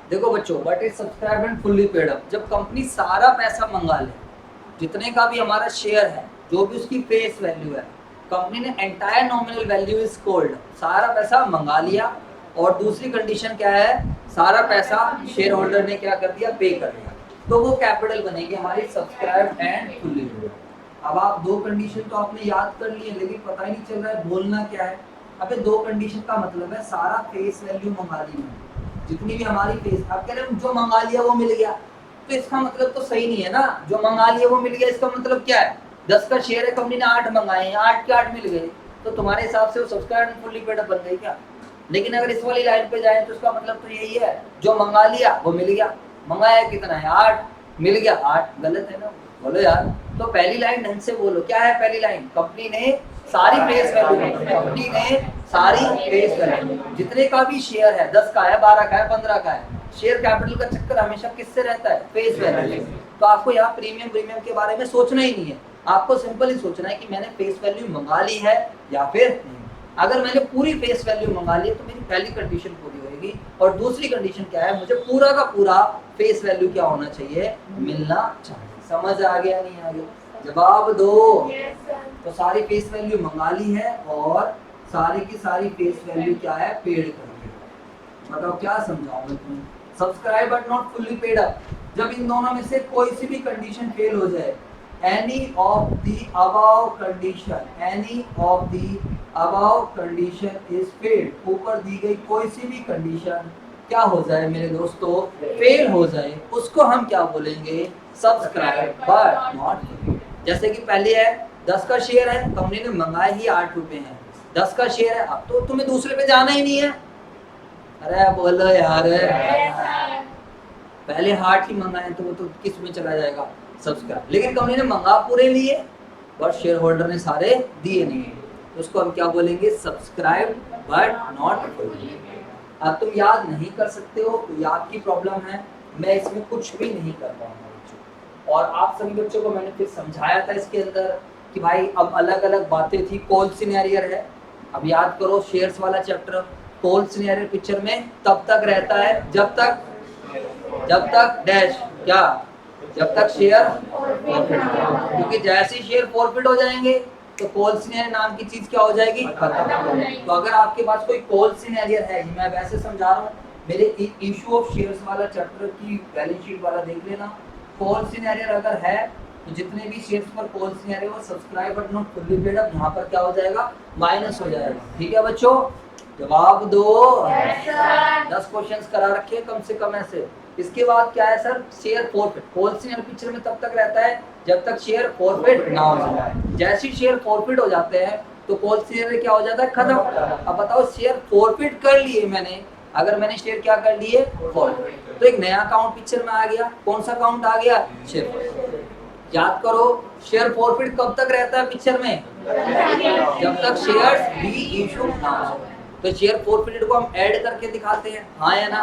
देखो बच्चों, what is subscribe and fully paid up? जब कंपनी सारा पैसा मंगा ले, जितने का भी हमारा शेयर है, जो भी उसकी फेस वैल्यू है, कंपनी ने entire nominal value is called, सारा पैसा मंगा लिया, और दूसरी कंडीशन क्या है, सारा पैसा शेयर होल्डर ने क्या कर दिया, पे कर दिया, तो वो कैपिटल बनेगी हमारी subscribe and fully paid up. अब आप दो कंडीशन तो आपने याद कर लिए, लेकिन पता ही नहीं चल रहा है बोलना क्या है। अबे दो कंडीशन का मतलब है सारा फेस वैल्यू मंगा ली मैंने, जितनी भी हमारी फेस, आप कह रहे हैं जो मंगा लिया वो मिल गया, तो इसका मतलब तो सही नहीं है ना। जो मंगा लिया वो मिल गया, इसका मतलब क्या है, 10 का शेयर है, कंपनी ने 8 मंगाए, 8 के 8 मिल गए, तो तुम्हारे हिसाब से वो subscribe and fully paid up बन गई क्या? लेकिन अगर इस वाली लाइन पे जाए तो इसका मतलब तो यही है, जो मंगा लिया वो मिल गया, मंगाया कितना है 8, मिल गया 8, गलत है ना? बोलो यार। तो पहली लाइन ढंग से बोलो, क्या है पहली लाइन? कंपनी ने सारी फेस वैल्यू, कंपनी ने सारी फेस वैल्यू, जितने का भी शेयर है, 10 का है, 12 का है, 15 का है, शेयर कैपिटल का चक्कर हमेशा किससे रहता है, फेस वैल्यू। तो आपको यहाँ प्रीमियम के बारे में सोचना ही नहीं है, आपको सिंपल ही सोचना है कि मैंने फेस वैल्यू मंगा ली है या फिर नहीं। अगर मैंने पूरी फेस वैल्यू मंगा ली तो मेरी पहली कंडीशन पूरी होगी, और दूसरी कंडीशन क्या है, मुझे पूरा का पूरा फेस वैल्यू क्या होना चाहिए, मिलना चाहिए। समझ आ गया नहीं आ गया? जवाब दो। तो सारी फेस वैल्यू मंगा ली है और सारी की सारी फेस वैल्यू क्या है, पेड कर दी। बताओ क्या समझाऊंगा तुम्हें? Subscribe but not fully paid up, जब इन दोनों में से कोई सी भी कंडीशन फेल हो जाए, any of the above condition, any of the above condition is failed, ऊपर दी गई कोई सी भी कंडीशन क्या हो जाए मेरे दोस्तों, फेल हो जाए, उसको हम क्या बोलेंगे, सब्सक्राइब बट नॉट। जैसे कि पहले है 10 का शेयर है, कंपनी ने मंगाए ही 8 रुपए हैं, 10 का शेयर है, अब तो तुम्हें दूसरे पे जाना ही नहीं है। अरे बोलो यार, पहले 8 ही मंगाए तो वो तो किस में चला जाएगा, सब्सक्राइब। लेकिन कंपनी ने मंगा पूरे लिए बट शेयर होल्डर ने सारे दिए नहीं, तो उसको हम क्या बोलेंगे, सब्सक्राइब बट नॉट फुल्ली। अब तुम याद नहीं कर सकते हो तो याद की प्रॉब्लम है, मैं इसमें कुछ भी नहीं कर पाऊंगा बच्चों। और आप सभी बच्चों को मैंने फिर समझाया था इसके अंदर कि भाई अब अलग अलग बातें थी, कॉल सिनेरियर है, अब याद करो शेयर्स वाला चैप्टर, कॉल सिनेरियर पिक्चर में तब तक रहता है जब तक डैश क्या, जब तक शेयर फॉरफिट, क्योंकि जैसे ही शेयर फॉरफिट हो जाएंगे तो कॉल सिनेरियर नाम की चीज क्या हो जाएगी, खत्म। तो अगर आपके पास कोई कॉल सिनेरियर है, मैं वैसे समझा रहा हूँ, मेरे इशू ऑफ शेयर्स वाला चैप्टर की बैलेंस शीट वाला देख लेना, कॉल सिनेरियर अगर है तो जितने भी शेयर्स पर कॉल सिनेरियर वो subscribe but not fully paid up, यहाँ पर क्या हो जाएगा, माइनस हो जाएगा। ठीक है बच्चों, जवाब दो। 10 क्वेश्चंस करा रखे कम से कम ऐसे, इसके बाद क्या है sir, share forfeit. Call signal picture में तब तक रहता है जब तक शेयर फॉरफिट ना हो जाए। जैसे ही शेयर फॉरफिट हो जाते हैं तो कॉल सिग्नल क्या हो जाता है, खत्म। अब बताओ शेयर फॉरफिट कर लिए मैंने, अगर मैंने शेयर क्या कर लिए, फॉरफिट, तो एक नया अकाउंट पिक्चर में आ गया। कौन सा अकाउंट आ गया, शेयर। याद करो शेयर फॉरफिट कब तक रहता है पिक्चर में, जब तक शेयर्स री इशू ना हो। तो शेयर फॉरफिटेड को हम ऐड करके दिखाते हैं, हाँ या ना।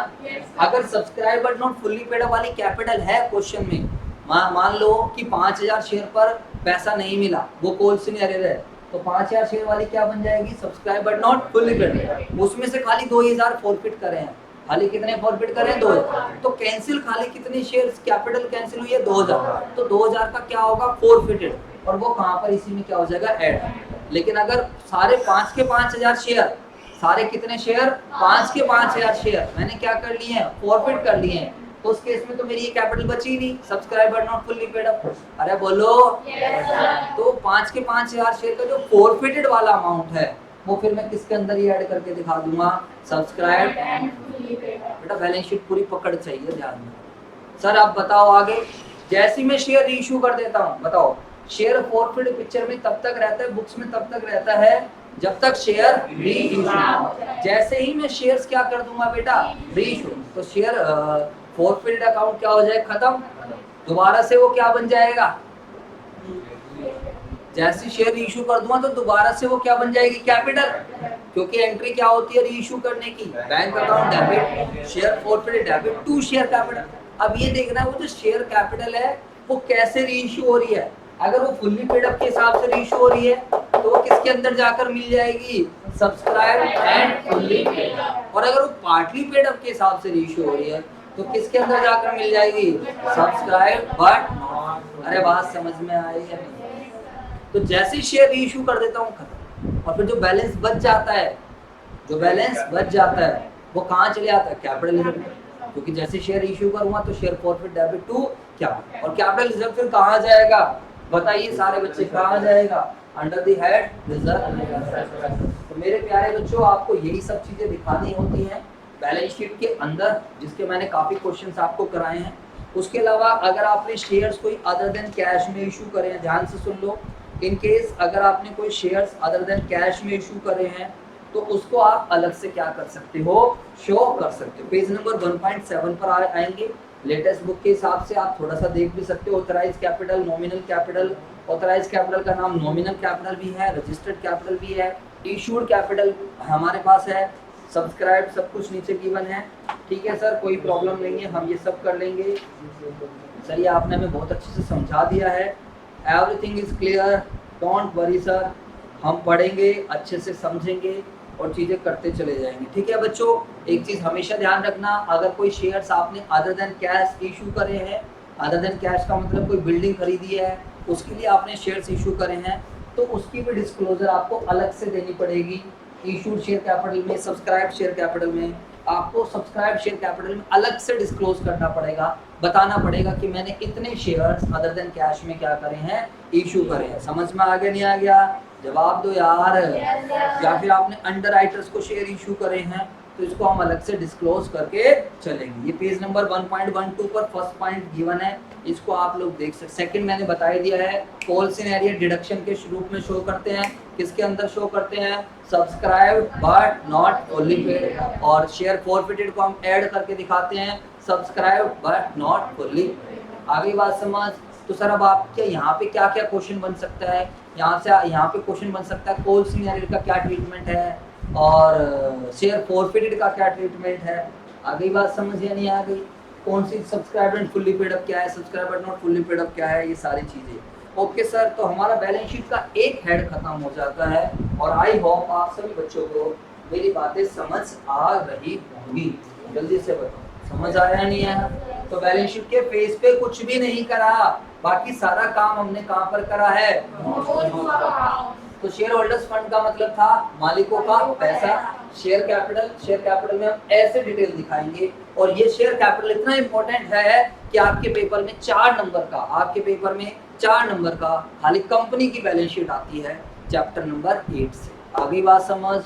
अगर subscribe but not fully paid वाली कैपिटल है क्वेश्चन में, मान लो कि 5000 शेयर पर पैसा नहीं मिला, वो कॉल सिनेरियो है, तो 5000 शेयर वाली क्या बन जाएगी, subscribe but not fully paid. उसमें से खाली 2000 फॉरफिट करे हैं, खाली कितने फॉरफिट करें, 2000। तो कैंसिल खाली कितनी शेयर्स कैपिटल कैंसिल हुई है, 2000। तो 2000 का क्या होगा, फॉरफिटेड, और वो कहां पर, इसी में क्या हो जाएगा, ऐड। लेकिन अगर सारे 5 के 5000 शेयर, सारे कितने शेयर, 5 के 5000 शेयर मैंने क्या कर लिए हैं, फॉरफिट कर लिए हैं, तो उस केस में तो मेरी ये कैपिटल बची ही नहीं, subscribe but not fully paid up. अरे बोलो, तो 5 के 5000 शेयर का जो फॉरफिटेड वाला अमाउंट है वो फिर मैं किसके अंदर ही ऐड करके दिखा दूंगा, सब्सक्राइब। बेटा बैलेंस शीट पूरी पकड़ चाहिए, ध्यान में। सर आप बताओ आगे, जैसे मैं शेयर रीइश्यू कर देता हूँ, बताओ शेयर फॉरफिट पिक्चर में तब तक रहता है, बुक्स में तब तक रहता है जब तक शेयर रीइश्यू। जैसे ही मैं शेयर्स क्या कर दूंगा बेटा, रीइश्यू, तो शेयर फॉरफिट अकाउंट क्या हो जाए, खत्म। दोबारा से वो क्या बन जाएगा, जैसे शेयर इशू कर दूंगा तो दोबारा से वो क्या बन जाएगी, कैपिटल। क्योंकि एंट्री क्या होती है रीइश्यू करने की, bank account debit, share forfeit debit to share capital. अब ये देखना है वो जो शेयर कैपिटल है वो कैसे रीइश्यू हो रही है। अगर वो फुल्ली पेड अप के हिसाब से रीइश्यू हो रही है तो वो किसके अंदर जाकर मिल जाएगी, सब्सक्राइब एंड फुल्ली पेड। और अगर वो पार्टली पेड अप के हिसाब से रीइश्यू हो रही है तो किसके अंदर जाकर मिल जाएगी, सब्सक्राइब बट। अरे बात समझ में आई है नहीं? तो जैसे शेयर रीइश्यू कर देता हूँ, खत्म। और फिर जो बैलेंस बच जाता है, जो बैलेंस बच जाता है वो कहाँ चले जाता है, कैपिटल रिजर्व में। क्योंकि जैसे शेयर इशू करूंगा तो शेयर फॉरफिट डेबिट टू क्या, और कैपिटल रिजर्व फिर कहाँ जाएगा, बताइए सारे बच्चे, कहाँ जाएगा, अंडर द हेड रिजर्व। तो मेरे प्यारे बच्चों, आपको यही सब चीजें दिखानी होती हैं बैलेंस शीट के अंदर, जिसके मैंने काफी क्वेश्चंस आपको कराए हैं। उसके अलावा अगर आपने शेयर्स कोई अदर देन कैश में इशू करे हैं, ध्यान से सुन लो, इन केस अगर आपने कोई शेयर्स अदर देन कैश में इशू करे हैं तो उसको आप अलग से क्या कर सकते हो, शो कर सकते हो। पेज नंबर 1.7 पर आएंगे, लेटेस्ट बुक के हिसाब से आप थोड़ा सा देख भी सकते हो। Authorise capital, nominal capital, authorise capital का नाम नॉमिनल कैपिटल भी है, रजिस्टर्ड कैपिटल भी है, इशूड कैपिटल हमारे पास है, सब्सक्राइब सब कुछ नीचे गिवन है। ठीक है सर, कोई प्रॉब्लम नहीं है, हम ये सब कर लेंगे। सर ये आपने हमें बहुत अच्छे से समझा दिया है, everything is clear, don't worry sir, हम पढ़ेंगे अच्छे से, समझेंगे और चीज़ें करते चले जाएंगे। ठीक है बच्चों, एक चीज़ हमेशा ध्यान रखना, अगर कोई शेयर्स आपने अदर देन कैश इशू करे हैं, अदर देन कैश का मतलब कोई बिल्डिंग खरीदी है उसके लिए आपने शेयर्स इशू करे हैं, तो उसकी भी डिस्क्लोजर आपको अलग से देनी पड़ेगी। इशूड शेयर कैपिटल में, सब्सक्राइब शेयर कैपिटल में, आपको सब्सक्राइब शेयर कैपिटल में अलग से डिस्क्लोज करना पड़ेगा, बताना पड़ेगा कि मैंने इतने शेयर्स अदर देन कैश में क्या करे हैं, इशू करे हैं। समझ में आ गया नहीं आ गया, जवाब दो यार। या फिर आपने अंडर राइटर्स को शेयर इशू करे हैं तो इसको हम अलग से डिस्क्लोज करके चलेंगे। ये पेज नंबर 1.12 पर फर्स्ट पॉइंट गिवन है, इसको आप लोग देख सकते। सेकंड मैंने बता ही दिया है, कॉल सिनेरियो डिडक्शन के रूप में शो करते हैं, किसके अंदर शो करते हैं, subscribe but not fully paid, और शेयर फॉरफिटेड को हम ऐड करके दिखाते हैं, सब्सक्राइब बट नॉट फुल्ली। आगे बात समझ। तो सर अब आपके यहाँ पे क्या क्या क्वेश्चन बन सकता है, यहाँ से यहाँ पे क्वेश्चन बन सकता है कॉल सिनेरियो का क्या ट्रीटमेंट है और शेयर फॉरफिटेड का क्या ट्रीटमेंट है। आगे बात समझ या नहीं आ गई, कौन सी subscribe and fully paid up क्या है, subscribe but not fully paid up क्या है, ये सारी चीजें। ओके सर, तो हमारा बैलेंस शीट का एक हेड खत्म हो जाता है और आई होप आप सभी बच्चों को मेरी बातें समझ आ रही होंगी। जल्दी से बताओ समझ आया नहीं है। तो बैलेंस शीट के फेस पे कुछ भी नहीं करा, बाकी सारा काम हमने कहाँ पर करा है, तो शेयर होल्डर्स फंड का मतलब था मालिकों का पैसा, शेयर कैपिटल में हम ऐसे डिटेल दिखाएंगे। और ये शेयर कैपिटल इतना इंपॉर्टेंट है कि आपके पेपर में 4 नंबर का खाली कंपनी की बैलेंस शीट आती है चैप्टर नंबर 8 से। आगे बात समझ।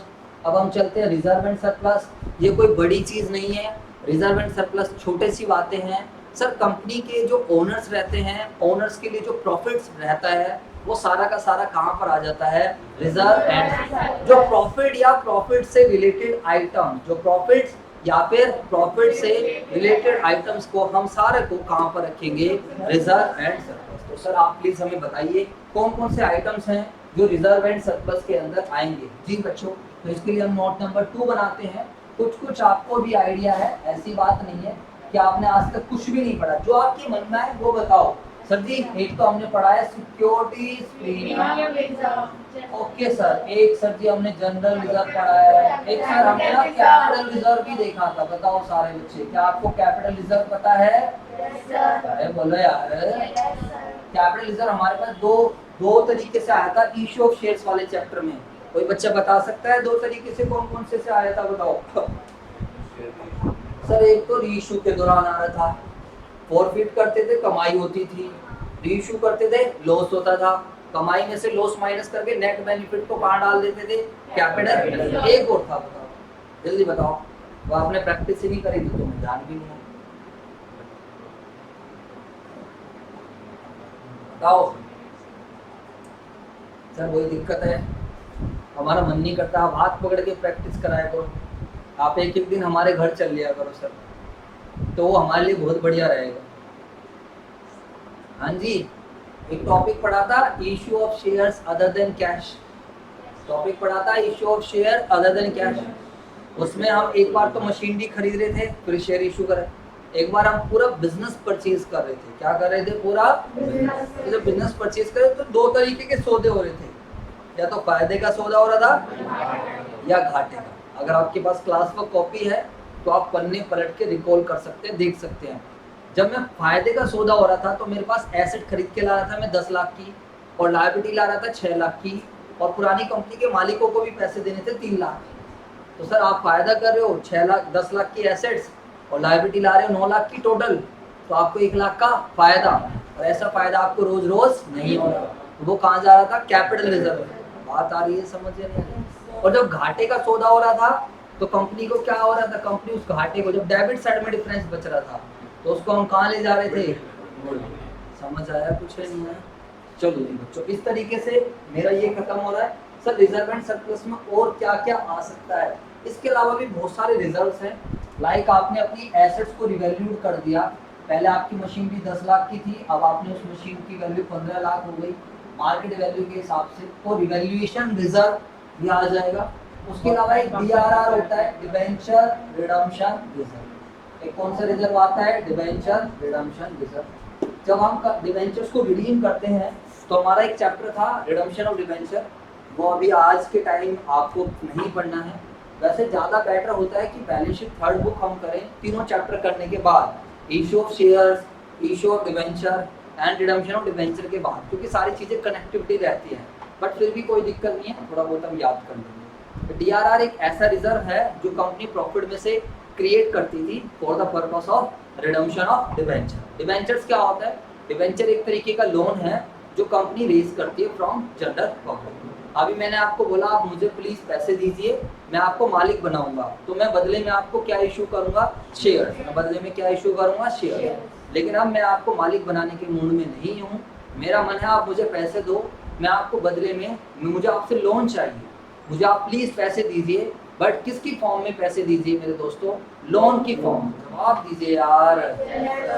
अब हम चलते हैं रिजर्व एंड सरप्लस। ये कोई बड़ी चीज नहीं है, रिजर्व एंड सरप्लस छोटे सी बातें हैं सर। कंपनी के जो ओनर्स रहते हैं, ओनर्स के लिए जो प्रॉफिट्स रहता है वो सारा का सारा कहाँ पर आ जाता है, रिजर्व एंड। जो प्रॉफिट या प्रॉफिट से रिलेटेड आइटम, जो प्रॉफिट्स या फिर प्रॉफिट से रिलेटेड आइटम्स को हम सारे को कहाँ पर रखेंगे, रिजर्व एंड सरप्लस। तो सर आप प्लीज हमें बताइए कौन कौन से आइटम्स हैं जो रिजर्व एंड सरप्लस के अंदर आएंगे। जी बच्चों, तो इसके लिए हम नोट नंबर 2 बनाते हैं। कुछ आपको भी आइडिया है, ऐसी बात नहीं है कि आपने आज तक कुछ भी नहीं पढ़ा। जो आपके मन में है वो बताओ। सर जी एक तो हमने पढ़ा है सिक्योरिटीज प्रीमियम, ओके सर। एक सर जी हमने जनरल रिजर्व पढ़ा है। एक सर हमने ना कैपिटल रिजर्व भी देखा था। बताओ सारे बच्चे, क्या आपको कैपिटल रिजर्व पता है? अरे बोलो यार। कैपिटल रिजर्व हमारे पास दो तरीके से आया था इशू ऑफ शेयर्स वाले चैप्टर में। कोई बच्चा बता सकता है 2 तरीके से कौन कौन से आया था? बताओ सर। एक तो रीइशू के दौरान आ रहा था, फॉरफिट करते थे कमाई होती थी, रीइशू करते थे लॉस होता था, कमाई में से लॉस माइनस करके नेट बेनिफिट को कहाँ डाल देते थे, कैपिटल। एक और था, बताओ जल्दी बताओ। वो आपने प्रैक्टिस ही नहीं करी थी तो मैं ध्यान भी नहीं। बताओ सर। वही दिक्कत है, हमारा मन नहीं करता। आप हाथ पकड़ के प्रैक्टिस कराया करो। आप एक दिन हमारे घर चल लिया करो सर, तो वो हमारे लिए बहुत बढ़िया रहेगा। हाँ जी, एक टॉपिक पढ़ा था issue of shares other than cash. Topic पढ़ा था issue of share other than cash. उसमें हम एक बार तो मशीनरी खरीद रहे थे फिर शेयर इशू कर रहे, एक बार हम पूरा बिजनेस परचेज कर रहे थे। क्या कर रहे थे? पूरा बिजनेस परचेज कर रहे थे। तो 2 तरीके के सौदे हो रहे थे, या तो फायदे का सौदा हो रहा था या घाटे का। अगर आपके पास क्लास वर्क कॉपी है तो आप पन्ने पलट के रिकॉल कर सकते हैं, देख सकते हैं। जब मैं फायदे का सौदा हो रहा था तो मेरे पास एसेट खरीद के ला रहा था मैं 10 लाख की, और लायबिलिटी ला रहा था 6 लाख की, और पुरानी कंपनी के मालिकों को भी पैसे देने थे 3 लाख। तो सर आप फायदा कर रहे हो 6 लाख 10 लाख की एसेट्स, और लायबिलिटी ला रहे हो 9 लाख की टोटल, तो आपको 1 लाख का फायदा। और ऐसा फायदा आपको रोज रोज नहीं हो रहा, तो वो कहाँ जा रहा था? Capital reserve. बात आ रही है, समझ नहीं? और जब घाटे का सौदा हो रहा था तो कंपनी को क्या हो रहा था? कंपनी उस घाटे को, जब डेबिट साइड में डिफरेंस बच रहा था तो उसको हम कहाँ ले जा रहे थे? समझ आया? कुछ नहीं है। चलो जी बच्चों, इस तरीके से मेरा ये खत्म हो रहा है। सर रिजर्व एंड सरप्लस में और क्या क्या आ सकता है? इसके अलावा भी बहुत सारे रिजर्व्स हैं। लाइक आपने अपनी एसेट्स को रिवैल्यूड कर दिया। पहले आपकी मशीन भी 10 लाख की थी, अब आपने उस मशीन की वैल्यू 15 लाख हो गई मार्केट वैल्यू के हिसाब से, तो रिवैल्यूएशन रिजर्व भी आ जाएगा। उसके अलावा एक डीआरआर होता है, डिबेंचर रिडम्पशन रिजर्व। एक कौन सा रिजर्व आता है? Debenture redemption reserve. जब हम डिबेंचर्स को रिडीम करते हैं तो हमारा एक चैप्टर था रिडम्पशन ऑफ डिबेंचर, वो अभी आज के टाइम आपको नहीं पढ़ना है। वैसे ज़्यादा बेटर होता है कि बैलेंस शीट 3rd बुक हम करें तीनों चैप्टर करने के बाद, issue of shares, issue of debenture and redemption of debenture के बाद, क्योंकि सारी चीज़ें कनेक्टिविटी रहती है। बट फिर भी कोई दिक्कत नहीं है, थोड़ा बहुत हम याद कर लेंगे। डीआरआर एक ऐसा रिजर्व है जो कंपनी प्रॉफिट में से क्रिएट करती थी for the purpose of redemption of debenture. Debentures क्या होता है? डिबेंचर एक तरीके का लोन है जो कंपनी रेज करती है फ्रॉम जनरल पब्लिक। अभी मैंने आपको बोला आप मुझे प्लीज पैसे दीजिए, मैं आपको मालिक बनाऊंगा, तो मैं बदले में आपको क्या इशू करूंगा? शेयर। मैं बदले में क्या इशू करूंगा? शेयर। लेकिन अब मैं आपको मालिक बनाने के मूड में नहीं हूँ, मेरा मन है आप मुझे पैसे दो, मैं आपको बदले में, मुझे आपसे लोन चाहिए, मुझे आप प्लीज पैसे दीजिए। बट किसकी फॉर्म में पैसे दीजिए मेरे दोस्तों? लोन की फॉर्म। जवाब दीजिए यार।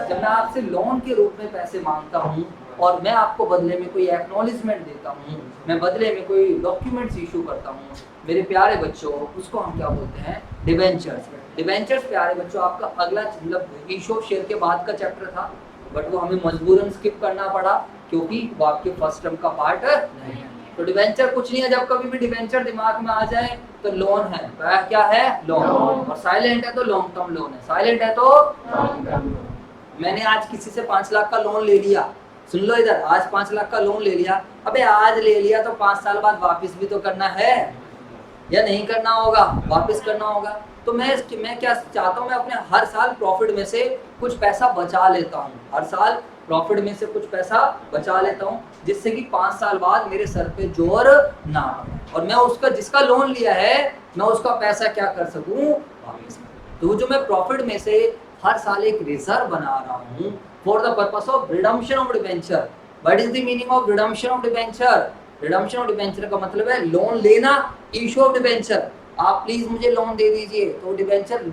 जब मैं आपसे लोन के रूप में पैसे मांगता हूँ और मैं आपको बदले में कोई एक्नॉलेजमेंट देता हूँ, मैं बदले में कोई डॉक्यूमेंट्स इशू करता हूँ, मेरे प्यारे बच्चों, उसको हम क्या बोलते हैं? डिबेंचर्स। डिबेंचर्स प्यारे बच्चों आपका अगला मतलब इशू ऑफ शेयर के बाद का चैप्टर था, बट वो हमें मजबूरन स्किप करना पड़ा क्योंकि वो आपके फर्स्ट टर्म का पार्ट नहीं है। तो डिबेंचर कुछ नहीं है, जब कभी भी डिबेंचर दिमाग में आ जाए तो लोन है। क्या है? लोन। और साइलेंट है तो लॉन्ग टर्म लोन है। साइलेंट है तो लॉन्ग टर्म लोन। मैंने आज किसी से 5 लाख का लोन ले लिया, सुन लो इधर, आज 5 लाख का लोन ले लिया, अबे आज ले लिया तो 5 साल बाद वापस भी तो करना है या नहीं करना होगा? वापस करना होगा। तो मैं क्या चाहता हूँ, मैं अपने हर साल प्रॉफिट में से कुछ पैसा बचा लेता हूँ, हर साल प्रॉफिट में से कुछ पैसा बचा लेता हूँ, जिससे कि 5 साल बाद मेरे सर पे जोर ना, और मैं उसका जिसका लोन लिया है मैं उसका पैसा क्या कर सकूँ? वापस। तो जो मैं प्रॉफिट में से हर साल एक रिजर्व बना रहा हूँ for the purpose of redemption of debenture. What is the meaning of redemption of debenture? Redemption of debenture का मतलब है लोन लेना, इशू ऑफ डिबेंचर। आप प्लीज मुझे लोन दे दीजिए, तो डिबेंचर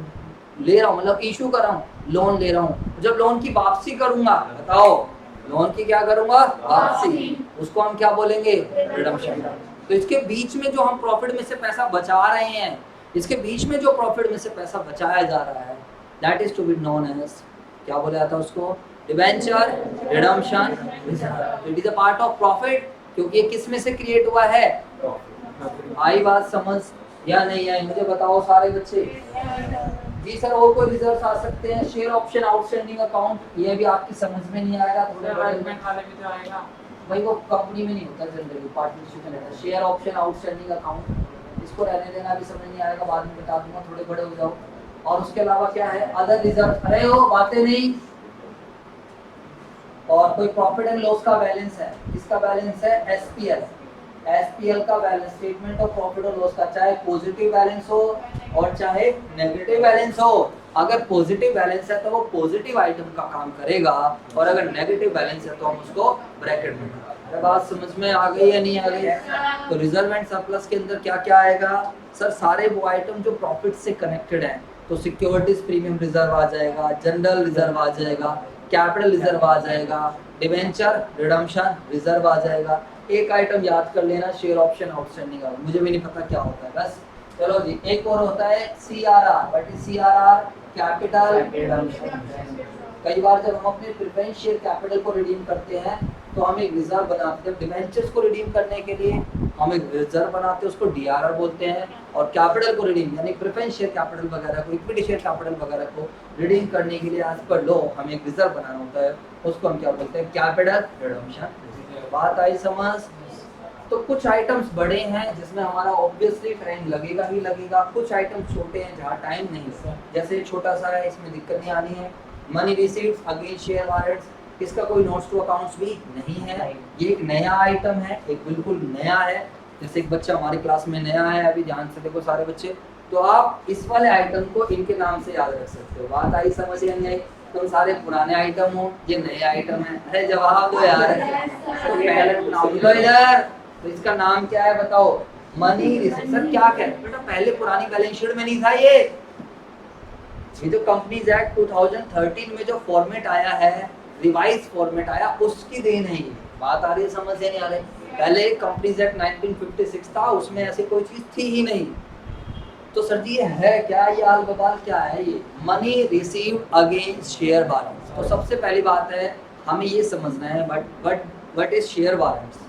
ले रहा हूँ मतलब इशू कर रहा हूँ, लोन ले रहा हूँ। जब लोन की वापसी करूंगा, बताओ लोन की क्या करूंगा? वापसी। उसको हम क्या बोलेंगे? रिडम्पशन। तो इसके बीच में जो हम प्रॉफिट में से पैसा बचा रहे हैं, इसके बीच में जो प्रॉफिट में से पैसा बचाया जा रहा है, that is to be known as, क्या बोला जाता है उसको? Debenture redemption reserve. It is a part of profit, क्योंकि ये किस में से क्रिएट हुआ है? आई बात समझ या नहीं आई? मुझे बताओ सारे बच्चे। जी सर, और कोई रिजर्व आ सकते हैं? शेयर ऑप्शन आउटस्टैंडिंग अकाउंट, ये भी आपकी समझ में नहीं आएगा, थोड़े वाले में तो आएगा भाई, वो कंपनी में नहीं होता जनरली, पार्टनरशिप में रहता है। शेयर ऑप्शन आउटस्टैंडिंग अकाउंट, इसको रहने देना, भी समझ नहीं आएगा, बाद में बता दूंगा, थोड़े बड़े हो जाओ। और उसके अलावा क्या है? Other reserve. अरे हो बातें नहीं। और कोई प्रॉफिट एंड लॉस का बैलेंस है, किसका बैलेंस है? एसपीएल। एसपीएल का बैलेंस, स्टेटमेंट ऑफ प्रॉफिट और लॉस का, चाहे पॉजिटिव बैलेंस हो और चाहे नेगेटिव बैलेंस हो। अगर पॉजिटिव बैलेंस है तो वो पॉजिटिव आइटम का काम करेगा, और अगर नेगेटिव बैलेंस है तो हम उसको ब्रैकेट में लगा। अरे बात समझ में आ गई या नहीं आ गई? तो रिजर्व एंड सरप्लस के अंदर क्या क्या आएगा सर? सारे वो आइटम जो प्रॉफिट से कनेक्टेड हैं। तो सिक्योरिटीज प्रीमियम रिजर्व आ जाएगा, जनरल रिजर्व आ जाएगा, कैपिटल रिजर्व आ जाएगा, डिबेंचर रिडम्पशन रिजर्व आ जाएगा। एक आइटम याद कर लेना, शेयर ऑप्शन आउटस्टैंडिंग, मुझे भी नहीं पता क्या होता है बस। चलो जी, एक और होता है CRR. What is CRR? Capital redemption. कई बार जब हम अपने प्रेफरेंस शेयर कैपिटल को रिडीम करते हैं तो हम एक रिजर्व बनाते हैं। डिबेंचर्स को रिडीम करने के लिए हम एक रिजर्व बनाते हैं, उसको डीआरआर बोलते हैं। और कैपिटल को रिडीम यानी प्रेफरेंस शेयर कैपिटल वगैरह को, इक्विटी शेयर कैपिटल वगैरह को रिडीम करने के लिए एज पर लॉ हमें एक रिजर्व बनाना होता है, उसको हम क्या बोलते हैं? Capital redemption. बात आई समझ? तो कुछ आइटम्स बड़े हैं जिसमें हमारा ऑब्वियसली टाइम लगेगा ही लगेगा, कुछ आइटम छोटे हैं जहाँ टाइम नहीं है, जैसे छोटा सा है, इसमें दिक्कत नहीं आनी है। Money received against share warrants, इसका कोई नोट्स टू अकाउंट्स भी नहीं है, ये एक नया आइटम है, एक बिल्कुल नया है। जैसे एक बच्चा हमारी क्लास में नया है, अभी ध्यान से देखो सारे बच्चे, तो आप इस वाले आइटम को इनके नाम से याद रख सकते हो। बात आई समझ या नहीं आई? तुम सारे पुराने आइटम हो, ये नए आइटम है। अरे जवाब दो यार, तो पहले नाम लो इधर। तो इसका नाम क्या है बताओ? Money received. सर क्या कह बेटा, पहले पुरानी बैलेंस शीट में नहीं था ये जो कंपनीज एक्ट 2013 में जो फॉर्मेट आया है, रिवाइज फॉर्मेट आया, उसकी देन है ये। बात आ रही है समझ या नहीं आ रही? पहले कंपनीज एक्ट 1956 था, उसमें ऐसी कोई चीज थी ही नहीं। तो सर जी ये है क्या? ये आल बबाल क्या है? ये money received against share warrants. तो सबसे पहली बात है हमें ये समझना है व्हाट इज शेयर वारंट्स।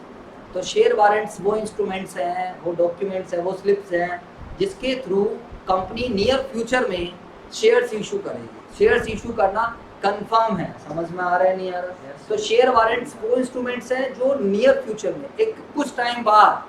तो शेयर वारंट्स वो इंस्ट्रूमेंट्स हैं, वो डॉक्यूमेंट्स हैं, वो स्लिप्स हैं जिसके थ्रू कंपनी नियर फ्यूचर में शेयर्स इशू करेगी। शेयर्स इशू करना कंफर्म है, समझ में आ रहा है नहीं आ रहा? तो शेयर वारंट्स वो इंस्ट्रूमेंट्स हैं जो नियर फ्यूचर में, एक कुछ टाइम बाद,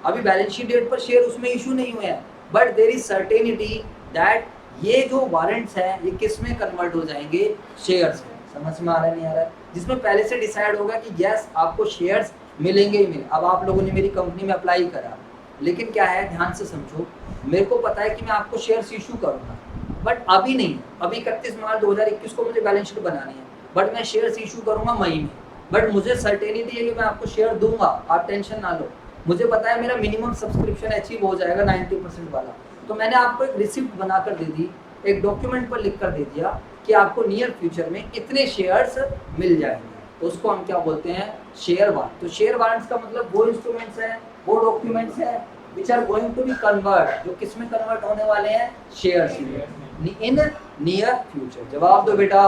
अभी बैलेंस शीट डेट पर शेयर उसमें इशू नहीं हुए हैं, but there is certainty that ये जो वारंट्स हैं ये किस में कन्वर्ट हो जाएंगे? शेयर्स में। समझ में आ रहा है नहीं आ रहा है? जिसमें पहले से डिसाइड होगा कि यस आपको शेयर्स मिलेंगे ही मिलेंगे। अब आप लोगों ने मेरी कंपनी में अप्लाई करा, लेकिन क्या है ध्यान से समझो, मेरे को पता है कि मैं आपको शेयर्स इशू करूंगा, बट अभी नहीं, अभी 31 मार्च 2021 को मुझे बैलेंस शीट बनानी है, बट मैं शेयर्स इशू करूंगा मई में। बट मुझे सर्टेनिटी है कि मैं आपको शेयर दूंगा, आप टेंशन ना लो। मुझे पता है मेरा मिनिमम सब्सक्रिप्शन अचीव हो जाएगा 90% वाला, तो मैंने आपको एक रिसिप्ट बनाकर दे दी, एक डॉक्यूमेंट पर लिख कर दे दिया कि आपको नियर फ्यूचर में इतने शेयर्स मिल जाएंगे। तो उसको हम क्या बोलते हैं? Share warrant. तो शेयर वारंट्स का मतलब वो इंस्ट्रूमेंट्स हैं, वो डॉक्यूमेंट्स हैं which are going to be convert, जो किस में कन्वर्ट होने वाले हैं? शेयर्स में, इन नियर फ्यूचर। जवाब दो बेटा।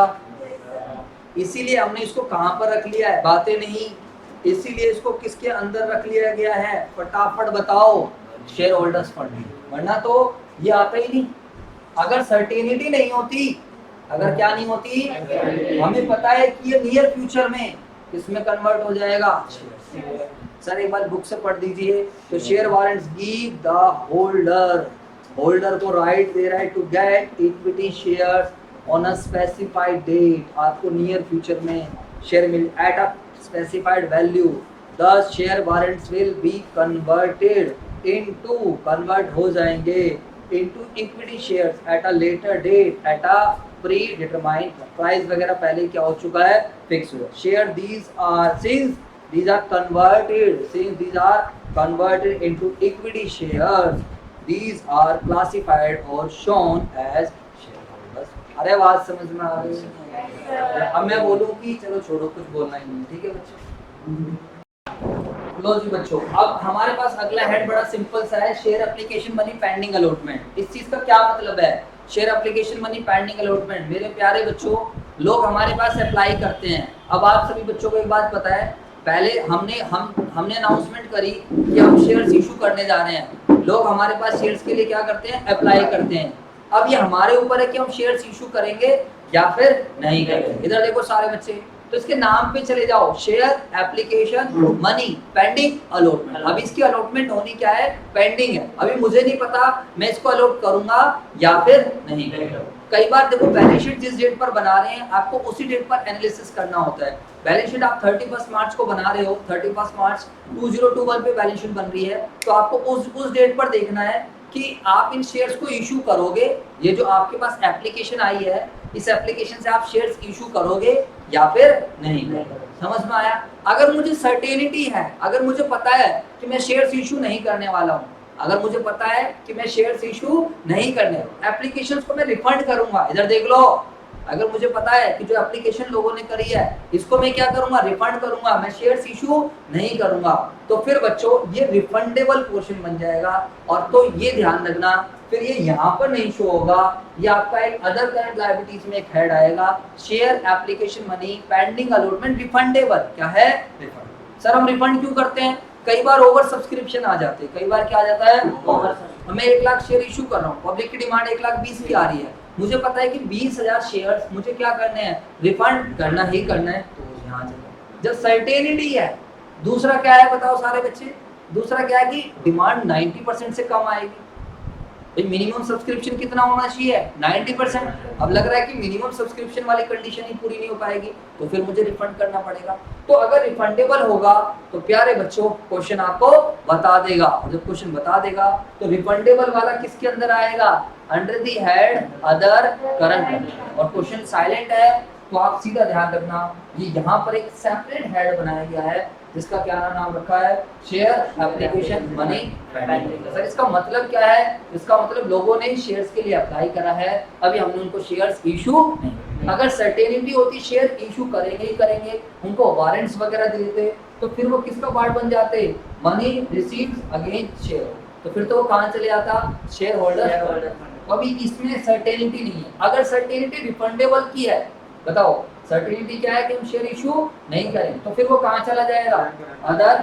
इसीलिए हमने इसको कहाँ पर रख लिया है? बातें नहीं, इसीलिए इसको किसके अंदर रख लिया गया है? फटाफट बताओ, शेयर होल्डर्स फंड। वरना तो ये आता ही नहीं। अगर सर्टेनिटी नहीं होती, अगर क्या नहीं होती, हमें पता है कि ये नियर फ्यूचर में इसमें कन्वर्ट हो जाएगा। सर एक बार बुक से पढ़ दीजिए। तो share warrants give the holder, holder को राइट दे रहा है to get equity shares on a specified date. आपको नियर फ्यूचर में शेयर मिल at a specified value, the share warrants will be converted into, convert हो जाएंगे into equity shares at a later date at a predetermined price वगैरह पहले क्या हो चुका है, फिक्स हुआ. Share since these are converted into equity shares, these are classified or shown as shareholders. अरे बात समझ में आ रही है? अब मैं बोलूं कि चलो छोड़ो, कुछ बोलना ही नहीं, ठीक है बच्चों. लो जी बच्चों, अब हमारे पास अगला हेड बड़ा सिंपल सा है, share application money pending allotment. इस चीज का क्या मतलब है, share application money pending allotment? मेरे प्यारे बच्चों, लोग हमारे पास अप्लाई करते हैं. अब आप सभी बच्चों को एक बात पता है, पहले हमने अनाउंसमेंट करी कि हम शेयर्स इशू करने जा रहे हैं. लोग हमारे पास शेयर्स के लिए क्या करते हैं, अप्लाई करते हैं. अब ये हमारे ऊपर है कि हम शेयर्स इशू करेंगे या फिर नहीं करेंगे. इधर देखो सारे बच्चे, तो इसके नाम पे चले जाओ, share application money pending allotment. अब इसकी अलॉटमेंट होनी क्या है, पेंडिंग है. अभी मुझे नहीं पता मैं इसको अलॉट करूंगा या फिर नहीं करूंगा. कई बार देखो बैलेंस शीट जिस डेट पर बना रहे हैं आपको उसी डेट पर एनालिसिस करना होता है. बैलेंस शीट आप 31 मार्च को बना रहे हो, 31 मार्च 2021 पे बैलेंस शीट बन रही है, तो आपको उस डेट पर देखना है कि आप इन शेयर्स को इशू करोगे. ये जो आपके पास एप्लीकेशन आई है, इस एप्लीकेशन से आप शेयर्स इशू करोगे या फिर नहीं करोगे. समझ में आया? अगर मुझे सर्टेनिटी है, अगर मुझे पता है कि मैं शेयर्स इशू नहीं करने वाला हूँ, अगर मुझे पता है कि मैं शेयर्स इशू नहीं करने, एप्लीकेशंस को मैं रिफंड करूंगा. इधर देख लो, अगर मुझे पता है कि जो एप्लीकेशन लोगों ने करी है इसको मैं क्या करूंगा, रिफंड करूंगा, मैं शेयर्स इशू नहीं करूंगा, तो फिर बच्चों ये रिफंडेबल पोर्शन बन जाएगा. और तो ये ध्यान रखना, फिर ये यहाँ पर नहीं शो होगा, ये आपका एक अदर करंट लायबिलिटीज में एक हेड आएगा, share application money pending allotment refundable. क्या है, रिफंड. सर हम रिफंड क्यों करते हैं? कई बार ओवर सब्सक्रिप्शन आ जाते हैं. कई बार क्या आ जाता है, ओवर. मैं 1 लाख शेयर इशू कर रहा हूँ, पब्लिक की डिमांड 1,20,000 की आ रही है, मुझे पता है कि 20,000 शेयर्स मुझे क्या करने हैं, रिफंड करना ही करना है, तो यहाँ चलो. जब सर्टेनिटी है. दूसरा क्या है बताओ सारे बच्चे, दूसरा क्या है कि डिमांड 90% से कम आएगी. मिनिमम सब्सक्रिप्शन कितना होना चाहिए, 90%. अब लग रहा है कि मिनिमम सब्सक्रिप्शन वाली कंडीशन ही पूरी नहीं हो पाएगी, तो फिर मुझे रिफंड करना पड़ेगा. तो अगर रिफंडेबल होगा तो प्यारे बच्चों क्वेश्चन आपको बता देगा, और जब क्वेश्चन बता देगा तो रिफंडेबल वाला किसके अंदर आएगा, under the head other current. और क्वेश्चन साइलेंट है तो आप सीधा ध्यान रखना, ये यहाँ पर एक सेपरेट हेड बनाया गया है जिसका क्या नाम रखा है, share application money pending. Sir इसका मतलब क्या है, इसका मतलब लोगों ने शेयर्स के लिए अप्लाई करा है, अभी हमने उनको शेयर्स इशू नहीं. अगर सर्टेनिटी होती शेयर इशू करेंगे ही करेंगे, उनको वारंट्स वगैरह दे देते, तो फिर वो किसका पार्ट बन जाते, मनी रिसीव्ड अगेंस्ट शेयर, तो फिर तो वो कहाँ चले जाता, शेयर होल्डर. अभी इसमें सर्टेनिटी नहीं है. अगर सर्टेनिटी रिफंडेबल की है, बताओ सर्टेनिटी क्या है कि हम शेयर इशू नहीं करें, तो फिर वो कहाँ चला जाएगा, अदर,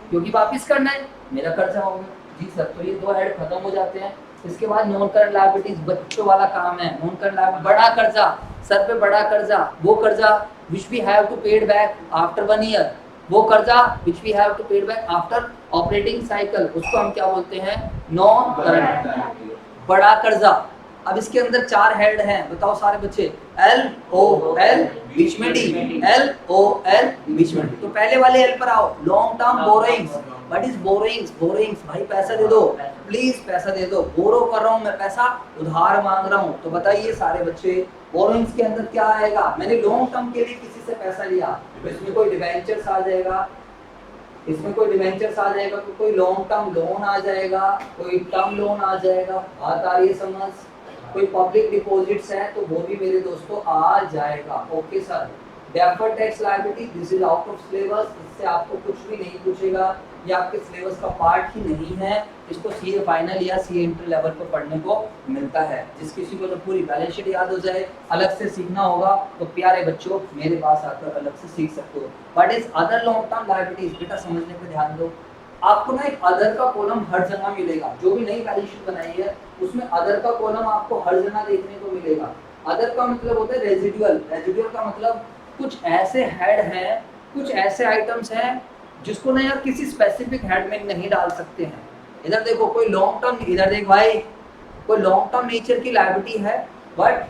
क्योंकि वापस करना है, मेरा कर्जा होगा. जी सर, तो ये 2 हेड खत्म हो जाते हैं. इसके बाद नॉन करंट लायबिलिटीज बच्चों वाला काम है. नॉन करंट लायबिलिटी, बड़ा कर्जा, सर पे बड़ा कर्जा, वो कर्जा which we have to paid back after 1 year, वो कर्जा which we have to paid back after operating cycle, उसको हम क्या बोलते हैं, नॉन करंट बड़ा कर्जा. अब इसके अंदर 4 हेड हैं, बताओ सारे बच्चे, LOL बीच में D, LOL बीच में D. तो पहले वाले L पर आओ, long term borrowings. What is borrowings, borrowings भाई पैसा दे दो, प्लीज पैसा दे दो, बोरो कर रहा हूँ मैं, पैसा उधार मांग रहा हूँ. तो बताइए सारे बच्चे, बोरोइंग्स के अंदर क्या आएगा, मैंने लॉन्ग टर्म के लिए किसी से पैसा लिया, तो इसमें कोई डिबेंचर्स आ जाएगा, इसमें कोई डिबेंचर्स आ जाएगा, तो कोई लॉन्ग टर्म लोन आ जाएगा, कोई टर्म लोन आ जाएगा, बात आ रही है समझ, कोई पब्लिक डिपॉजिट्स है तो वो भी मेरे दोस्तों आ जाएगा. Okay sir. Deferred tax liability, this is out of syllabus, इससे आपको कुछ भी नहीं पूछेगा, ये आपके सिलेबस का पार्ट ही नहीं है. इसको सीए फाइनल या सीए इंटर लेवल पर पढ़ने को मिलता है. जिस किसी को तो पूरी बैलेंस शीट याद हो जाए, अलग से सीखना होगा, तो प्यारे बच्चों मेरे पास आकर अलग से सीख सकते हो. What is other long term liabilities, बेटा समझने पे ध्यान दो. आपको ना एक अदर का कॉलम हर जगह मिलेगा, जो भी नई बैलेंस शीट बनाई है उसमें अदर का कॉलम आपको हर जगह देखने को मिलेगा. अदर का मतलब होता है रेजिडुअल. रेजिडुअल का मतलब कुछ ऐसे हेड हैं, कुछ ऐसे आइटम्स हैं जिसको ना यार किसी स्पेसिफिक हेड में नहीं डाल सकते हैं. इधर देखो कोई लॉन्ग टर्म, इधर देख भाई, कोई लॉन्ग टर्म नेचर की लायबिलिटी है, बट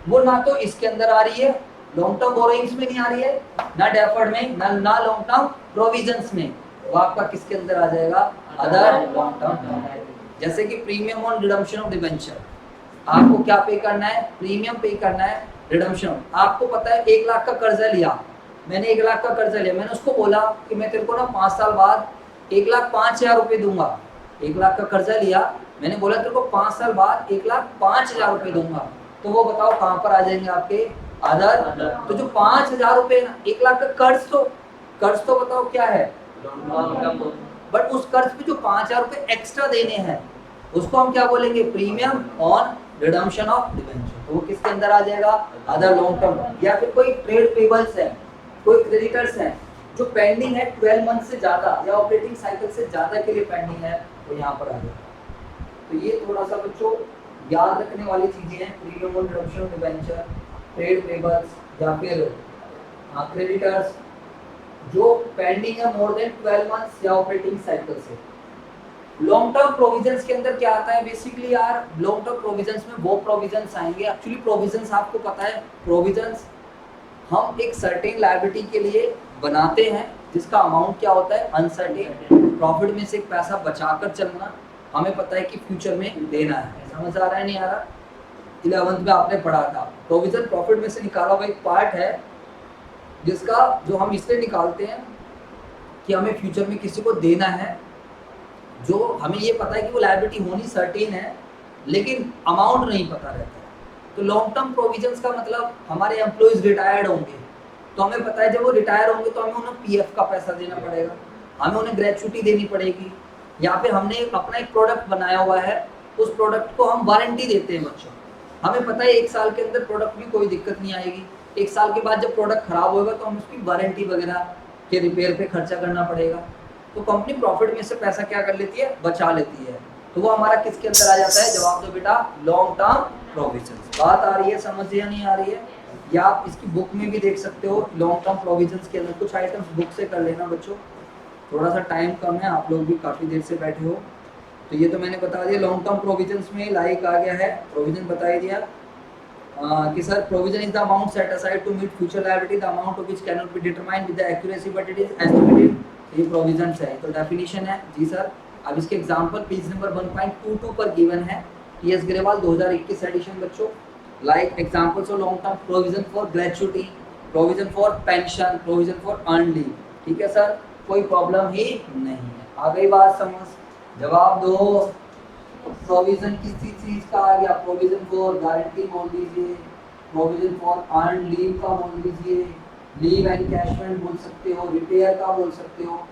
वो ना तो इसके अंदर आ रही है, लॉन्ग टर्म बोरोइंग्स में नहीं आ रही है, ना डेफर्ड में, ना लॉन्ग टर्म प्रोविजंस में, वो आपका किसके अंदर आ जाएगा, अदर लॉन्ग टर्म. जैसे कि premium on redemption of debenture, आपको क्या पे करना है, प्रीमियम पे करना है, रिडम्पशन। आपको पता है 1 लाख का कर्जा लिया, मैंने 1 लाख का कर्जा लिया, मैंने उसको बोला कि मैं तेरे को ना 5 साल बाद 1,05,000 रुपये दूंगा। 1 लाख का कर्जा लिया, मैंने बोला तेरे को 5 साल बाद 1,05,000 रुपये दूंगा, तो वो बताओ कहाँ पर आ जाएंगे आपके अदर। तो जो 5,000 रुपये ना, 1 लाख का कर्ज तो बताओ क्या है, बट उस कर्ज पे जो 5,000 रुपये एक्स्ट्रा देने हैं उसको हम क्या बोलेंगे, premium on redemption of debenture. तो वो किसके अंदर आ जाएगा, अदर लॉन्ग टर्म। या फिर कोई ट्रेड पेबल्स है, कोई क्रेडिटर्स हैं जो पेंडिंग है 12 मंथ से ज्यादा या ऑपरेटिंग साइकिल से ज्यादा के लिए पेंडिंग है, तो यहाँ पर आ जाएगा। तो ये थोड़ा सा बच्चों याद रखने वाली चीजें हैं, premium on redemption of debenture, trade payables या फिर क्रेडिटर्स जो पेंडिंग है मोर देन 12 मंथ्स या ऑपरेटिंग साइकिल से। लॉन्ग टर्म प्रोविजंस के अंदर क्या आता है बेसिकली यार, लॉन्ग टर्म प्रोविजंस में वो प्रोविजंस आएंगे, एक्चुअली प्रोविजंस आपको पता है, प्रोविजंस हम एक सर्टेन लायबिलिटी के लिए बनाते हैं जिसका अमाउंट क्या होता है, अनसर्टेन, प्रॉफिट में से एक पैसा बचाकर चलना, हमें पता है कि फ्यूचर में देना है। समझ आ रहा है नहीं आ रहा, 11th में आपने पढ़ा था, प्रोविजन प्रॉफिट में से निकाला हुआ एक पार्ट है जिसका जो हम इसलिए निकालते हैं कि हमें फ्यूचर में किसी को देना है, जो हमें ये पता है कि वो लायबिलिटी होनी सर्टेन है लेकिन अमाउंट नहीं पता रहता है। तो लॉन्ग टर्म प्रोविजंस का मतलब हमारे एम्प्लॉइज रिटायर्ड होंगे तो हमें पता है जब वो रिटायर होंगे तो हमें उन्हें पीएफ का पैसा देना पड़ेगा, हमें उन्हें ग्रेचुइटी देनी पड़ेगी, या फिर हमने अपना एक प्रोडक्ट बनाया हुआ है उस प्रोडक्ट को हम वारंटी देते हैं बच्चों, हमें पता है 1 साल के अंदर प्रोडक्ट में कोई दिक्कत नहीं आएगी, 1 साल के बाद जब प्रोडक्ट खराब होगा तो हम उसकी वारंटी वगैरह के रिपेयर पे खर्चा करना पड़ेगा। तो कंपनी प्रॉफिट में से पैसा क्या कर लेती है, बचा लेती है, तो वो हमारा किसके अंदर आ जाता है, जवाब दो बेटा, लॉन्ग टर्म प्रोविजंस। बात आ रही है, समझ या नहीं आ रही है, या आप इसकी बुक में भी देख सकते हो, लॉन्ग टर्म प्रोविजंस के अंदर कुछ आइटम्स बुक से कर लेना बच्चों, थोड़ा सा टाइम कम है, आप लोग भी काफ़ी देर से बैठे हो। तो ये तो मैंने बता दिया, लॉन्ग टर्म प्रोविजंस में लाइक आ गया है, प्रोविजन बता ही दिया कि sir provision is the amount set aside to meet future liability, the amount of which cannot be determined with the accuracy but it is estimated. ये provisions है, तो डेफिनेशन है जी सर। अब इसके एग्जांपल पेज नंबर 1.22 पर given है, TS Grewal 2021 addition बच्चों। Like examples of long term, provision for gratuity, provision for pension, provision for earn leave. ठीक है सर, कोई प्रॉब्लम ही नहीं है, आ गई बात समझ, जवाब दो। प्रोविजन किसी चीज का आ गया, प्रोविजन फॉर गारंटी बोल दीजिए, प्रोविजन फॉर अर्न लीव का बोल दीजिए, लीव एनकैशमेंट बोल सकते हो, रिपेयर का बोल सकते हो,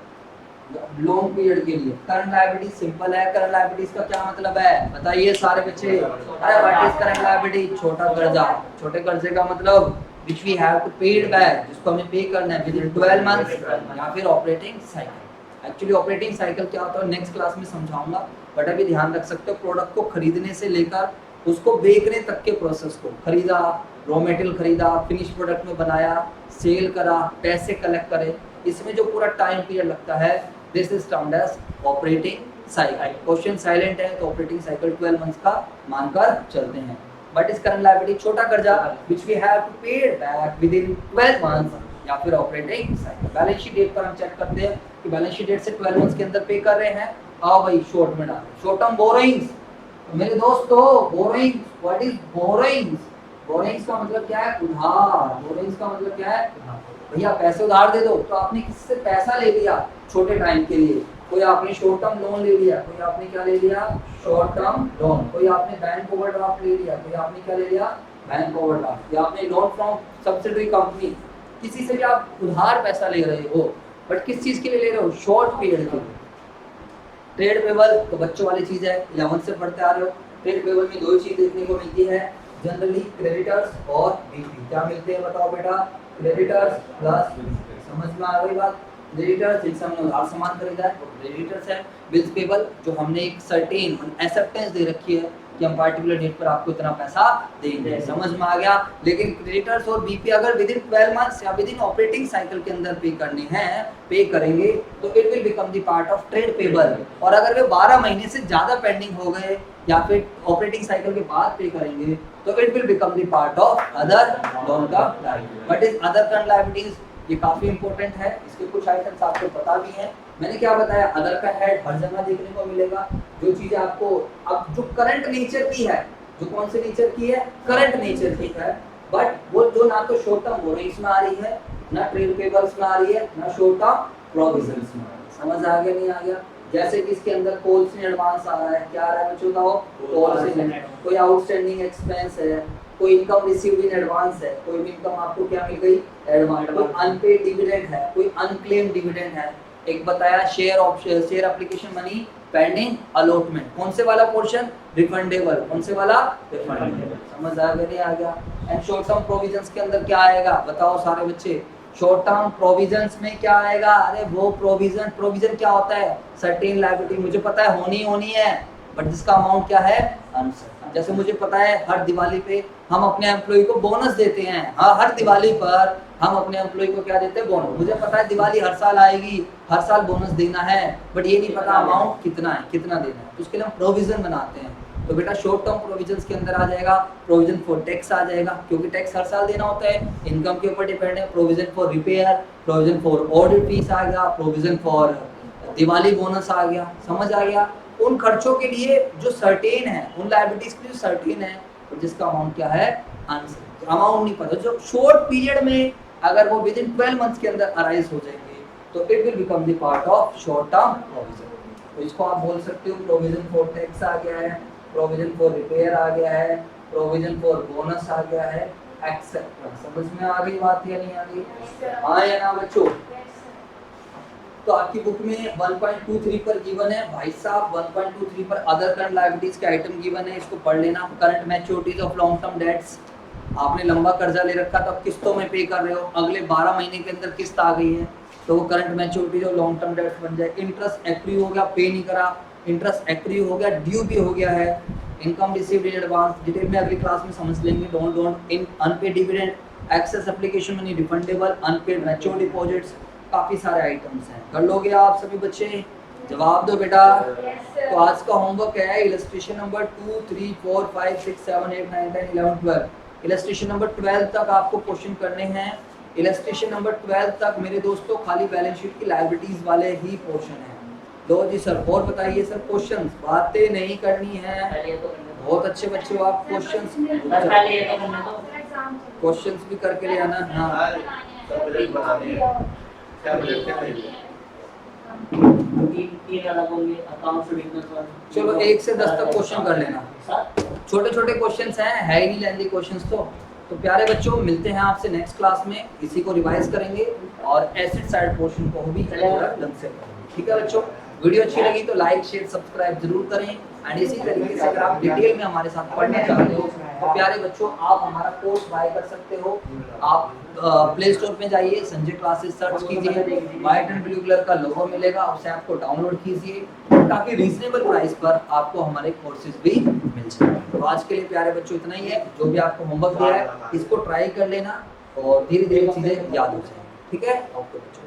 लॉन्ग पीरियड के लिए। करंट लायबिलिटी सिंपल है, करंट लायबिलिटीज का क्या मतलब है बताइए सारे बच्चे, अरे व्हाट इज करंट लायबिलिटी, छोटा कर्जा, छोटे कर्जे का मतलब which we have to pay it back, जिसको हमें पे करना है within 12 months, या फिर operating cycle. Actually operating cycle क्या होता है नेक्स्ट क्लास में समझाऊंगा, बट अभी ध्यान रख सकते हो प्रोडक्ट को खरीदने से लेकर उसको बेचने तक के प्रोसेस को, खरीदा, रॉ मटेरियल खरीदा, फिनिश प्रोडक्ट में बनाया, सेल करा, पैसे कलेक्ट करे, इसमें जो पूरा टाइम पीरियड लगता है, this is termed as operating cycle. Question silent है तो ऑपरेटिंग साइकिल 12 मंथ्स का मानकर चलते हैं। बट इस करंट लायबिलिटी छोटा कर्जा which we have to pay it back within 12 months या फिर operating cycle. Balance sheet date पर हम चेक करते हैं कि बैलेंस शीट डेट से 12 मंथ्स के अंदर पे कर रहे हैं, आओ भाई शॉर्ट में डालें, शॉर्ट टर्म बोरोइंग्स। तो मेरे दोस्तों borrowings, what is borrowings, borrowings का मतलब क्या है, उधार। बोरोइंग्स का मतलब क्या है, भैया पैसे उधार दे दो, तो आपने किसी से पैसा ले लिया छोटे टाइम के लिए, कोई आपने शॉर्ट टर्म लोन ले लिया, कोई आपने क्या ले लिया, शॉर्ट टर्म लोन, कोई आपने बैंक ओवरड्राफ्ट ले लिया, कोई आपने क्या ले लिया, बैंक ओवरड्राफ्ट, या आपने लोन फ्रॉम सब्सिडरी कंपनी, किसी से भी आप उधार पैसा ले रहे हो, बट किस चीज के लिए ले रहे हो, शॉर्ट पीरियड के लिए। ट्रेड पेबल तो बच्चों वाली चीज है, 11 से पढ़ते आ रहे हो। ट्रेड पेबल में 2 चीज देखने को मिलती है जनरली, क्रेडिटर्स और बीपी। क्या मिलते हैं बताओ बेटा, क्रेडिटर्स प्लस बीपी। समझ में आ गई बात, क्रेडिटर्स जिनसे हमने उधार सामान खरीदा है, क्रेडिटर्स है। बिल्स पेबल जो हमने एक सर्टेन एक्सेप्टेंस दे रखी है कि हम पार्टिकुलर डेट पर आपको इतना पैसा देंगे, समझ में आ गया। लेकिन क्रेडिटर्स और बीपी अगर विदिन 12 मंथ्स या विदिन ऑपरेटिंग साइकिल के अंदर पे करने हैं, पे करेंगे तो it will become the part of trade payable. और अगर वे 12 महीने से ज्यादा पेंडिंग हो गए या फिर ऑपरेटिंग साइकिल के बाद पे करेंगे तो it will become the part of other long term liability. But is other current liabilities, ये काफी इंपॉर्टेंट है, इसके कुछ आइटम्स आपको पता भी हैं मैंने क्या बताया, अदर का हेड हर जगह देखने को मिलेगा। जो चीजें आपको अब जो करंट नेचर की है, जो कौन से नेचर की है, करंट नेचर की है, बट वो जो ना तो शॉर्ट टर्म बोरोइंग्स में आ रही है, ना ट्रेड पेबल्स में आ रही है, ना शॉर्ट टर्म प्रोविजंस में आ रही है। समझ आ गया नहीं आ गया? जैसे कि इसके अंदर कॉल्स में एडवांस आ रहा है, क्या आ रहा है बच्चों बताओ, कॉल्स इन, कोई आउटस्टैंडिंग एक्सपेंस है, कोई इनकम रिसीव्ड इन एडवांस है, कोई भी इनकम आपको क्या मिल गई, एडवांस, कोई अनपेड डिविडेंड है, कोई अनक्लेम डिविडेंड है, एक बताया share option, share application money pending allotment, कौन से वाला पोर्शन, रिफंडेबल, कौन से वाला, रिफंडेबल। समझ आ गया नहीं आ गया? एंड शॉर्ट टर्म प्रोविजंस के अंदर क्या आएगा बताओ सारे बच्चे, शॉर्ट टर्म प्रोविजंस में क्या आएगा, अरे वो प्रोविजन क्या होता है, सर्टेन लायबिलिटी मुझे पता है होनी है, बट जिसका अमाउंट क्या है, अनसर्टेन। जैसे मुझे पता है हर दिवाली पे हम अपने एम्प्लॉय को बोनस देते हैं, हाँ हर दिवाली पर हम अपने एम्प्लॉय को क्या देते हैं, बोनस। मुझे पता है दिवाली हर साल आएगी, हर साल बोनस देना है, बट ये नहीं पता अमाउंट कितना है, कितना देना है, तो उसके लिए हम प्रोविजन बनाते हैं। तो बेटा शॉर्ट टर्म प्रोविजंस के अंदर आ जाएगा प्रोविजन फॉर टैक्स आ जाएगा, क्योंकि टैक्स हर साल देना होता है, इनकम के ऊपर डिपेंड है, provision for repair, provision for audit fees आ गया, प्रोविजन फॉर दिवाली बोनस आ गया। समझ आ गया? उन खर्चों के लिए जो सर्टेन है, उन लायबिलिटीज के लिए जो सर्टेन है, और जिसका अमाउंट क्या है, अनसर्टेन, अमाउंट नहीं पता, जो शॉर्ट पीरियड में अगर वो विद इन 12 मंथ्स के अंदर अराइज हो जाएंगे तो it will become the part of short term provision. तो इसको आप बोल सकते हो प्रोविजन फॉर टैक्स आ गया है, प्रोविजन फॉर रिपेयर आ गया है, प्रोविजन फॉर बोनस आ गया है, एक्सेट्रा। समझ में आ गई बात या नहीं आ गई? हाँ या ना बच्चों? तो आपकी बुक में 1.23 पर गिवन है भाई साहब, 1.23 पर अदर करंट लायबिलिटीज के आइटम गिवन है, इसको पढ़ लेना। Current मैच्योरिटीज of long term debts, आपने लंबा कर्जा ले रखा, तो अब किस्तों में पे कर रहे हो, अगले 12 महीने के अंदर किस्त आ गई है, तो वो current मैच्योरिटीज of long term debts बन जाए। इंटरेस्ट एक्रू हो गया, पे नहीं करा, इंटरेस्ट एक्रू हो गया, ड्यू भी हो गया है। Income received in advance, detail में अगली क्लास में समझ लेंगे। Don't in unpaid dividend, excess application money refundable, unpaid mature deposits, काफी सारे आइटम्स हैं। कर लोगे आप सभी बच्चे? जवाब दो बेटा। तो आज का होमवर्क है इलस्ट्रेशन नंबर 2, 3, 4, 5, 6, 7, 8, 9, 10, 11, 12। इलस्ट्रेशन नंबर 12 तक आपको क्वेश्चन करने हैं। इलस्ट्रेशन नंबर 12 तक मेरे दोस्तों खाली बैलेंस शीट की लायबिलिटीज वाले ही पोर्शन हैं। लो जी सर, और बताइए सर क्वेश्चंस, बातें नहीं करनी है। बहुत अच्छे बच्चे हो आप, क्वेश्चंस भी करके ले आना। हाँ सब बजट बनाने हैं, क्या बजट क्या करेंगे? चलो 1 से 10 तक क्वेश्चन कर लेना, छोटे छोटे क्वेश्चंस हैं, है ही नहीं लेंदी क्वेश्चंस। तो प्यारे बच्चों मिलते हैं आपसे नेक्स्ट क्लास में, इसी को रिवाइज करेंगे और एसिड साइड पोर्शन को भी थोड़ा ढंग से करेंगे। ठीक है बच्चों? वीडियो अच्छी लगी तो लाइक शेयर सब्सक्राइब जरूर करें। एंड इसी तरीके से अगर आप डिटेल में हमारे साथ पढ़ना चाहते हो तो प्यारे बच्चों आप हमारा कोर्स बाय कर सकते हो। आप प्ले स्टोर में जाइए, संजय क्लासेस सर्च कीजिए, व्हाइट एंड ब्लू कलर का लोगो मिलेगा, उसे आपको डाउनलोड कीजिए, काफ़ी रीजनेबल प्राइस पर आपको हमारे कोर्सेज भी मिल जाएंगे। तो आज के लिए प्यारे बच्चों इतना ही है, जो भी आपको होमवर्क दिया है इसको ट्राई कर लेना और धीरे धीरे चीज़ें याद हो जाएंगी। ठीक है? ओके बच्चों।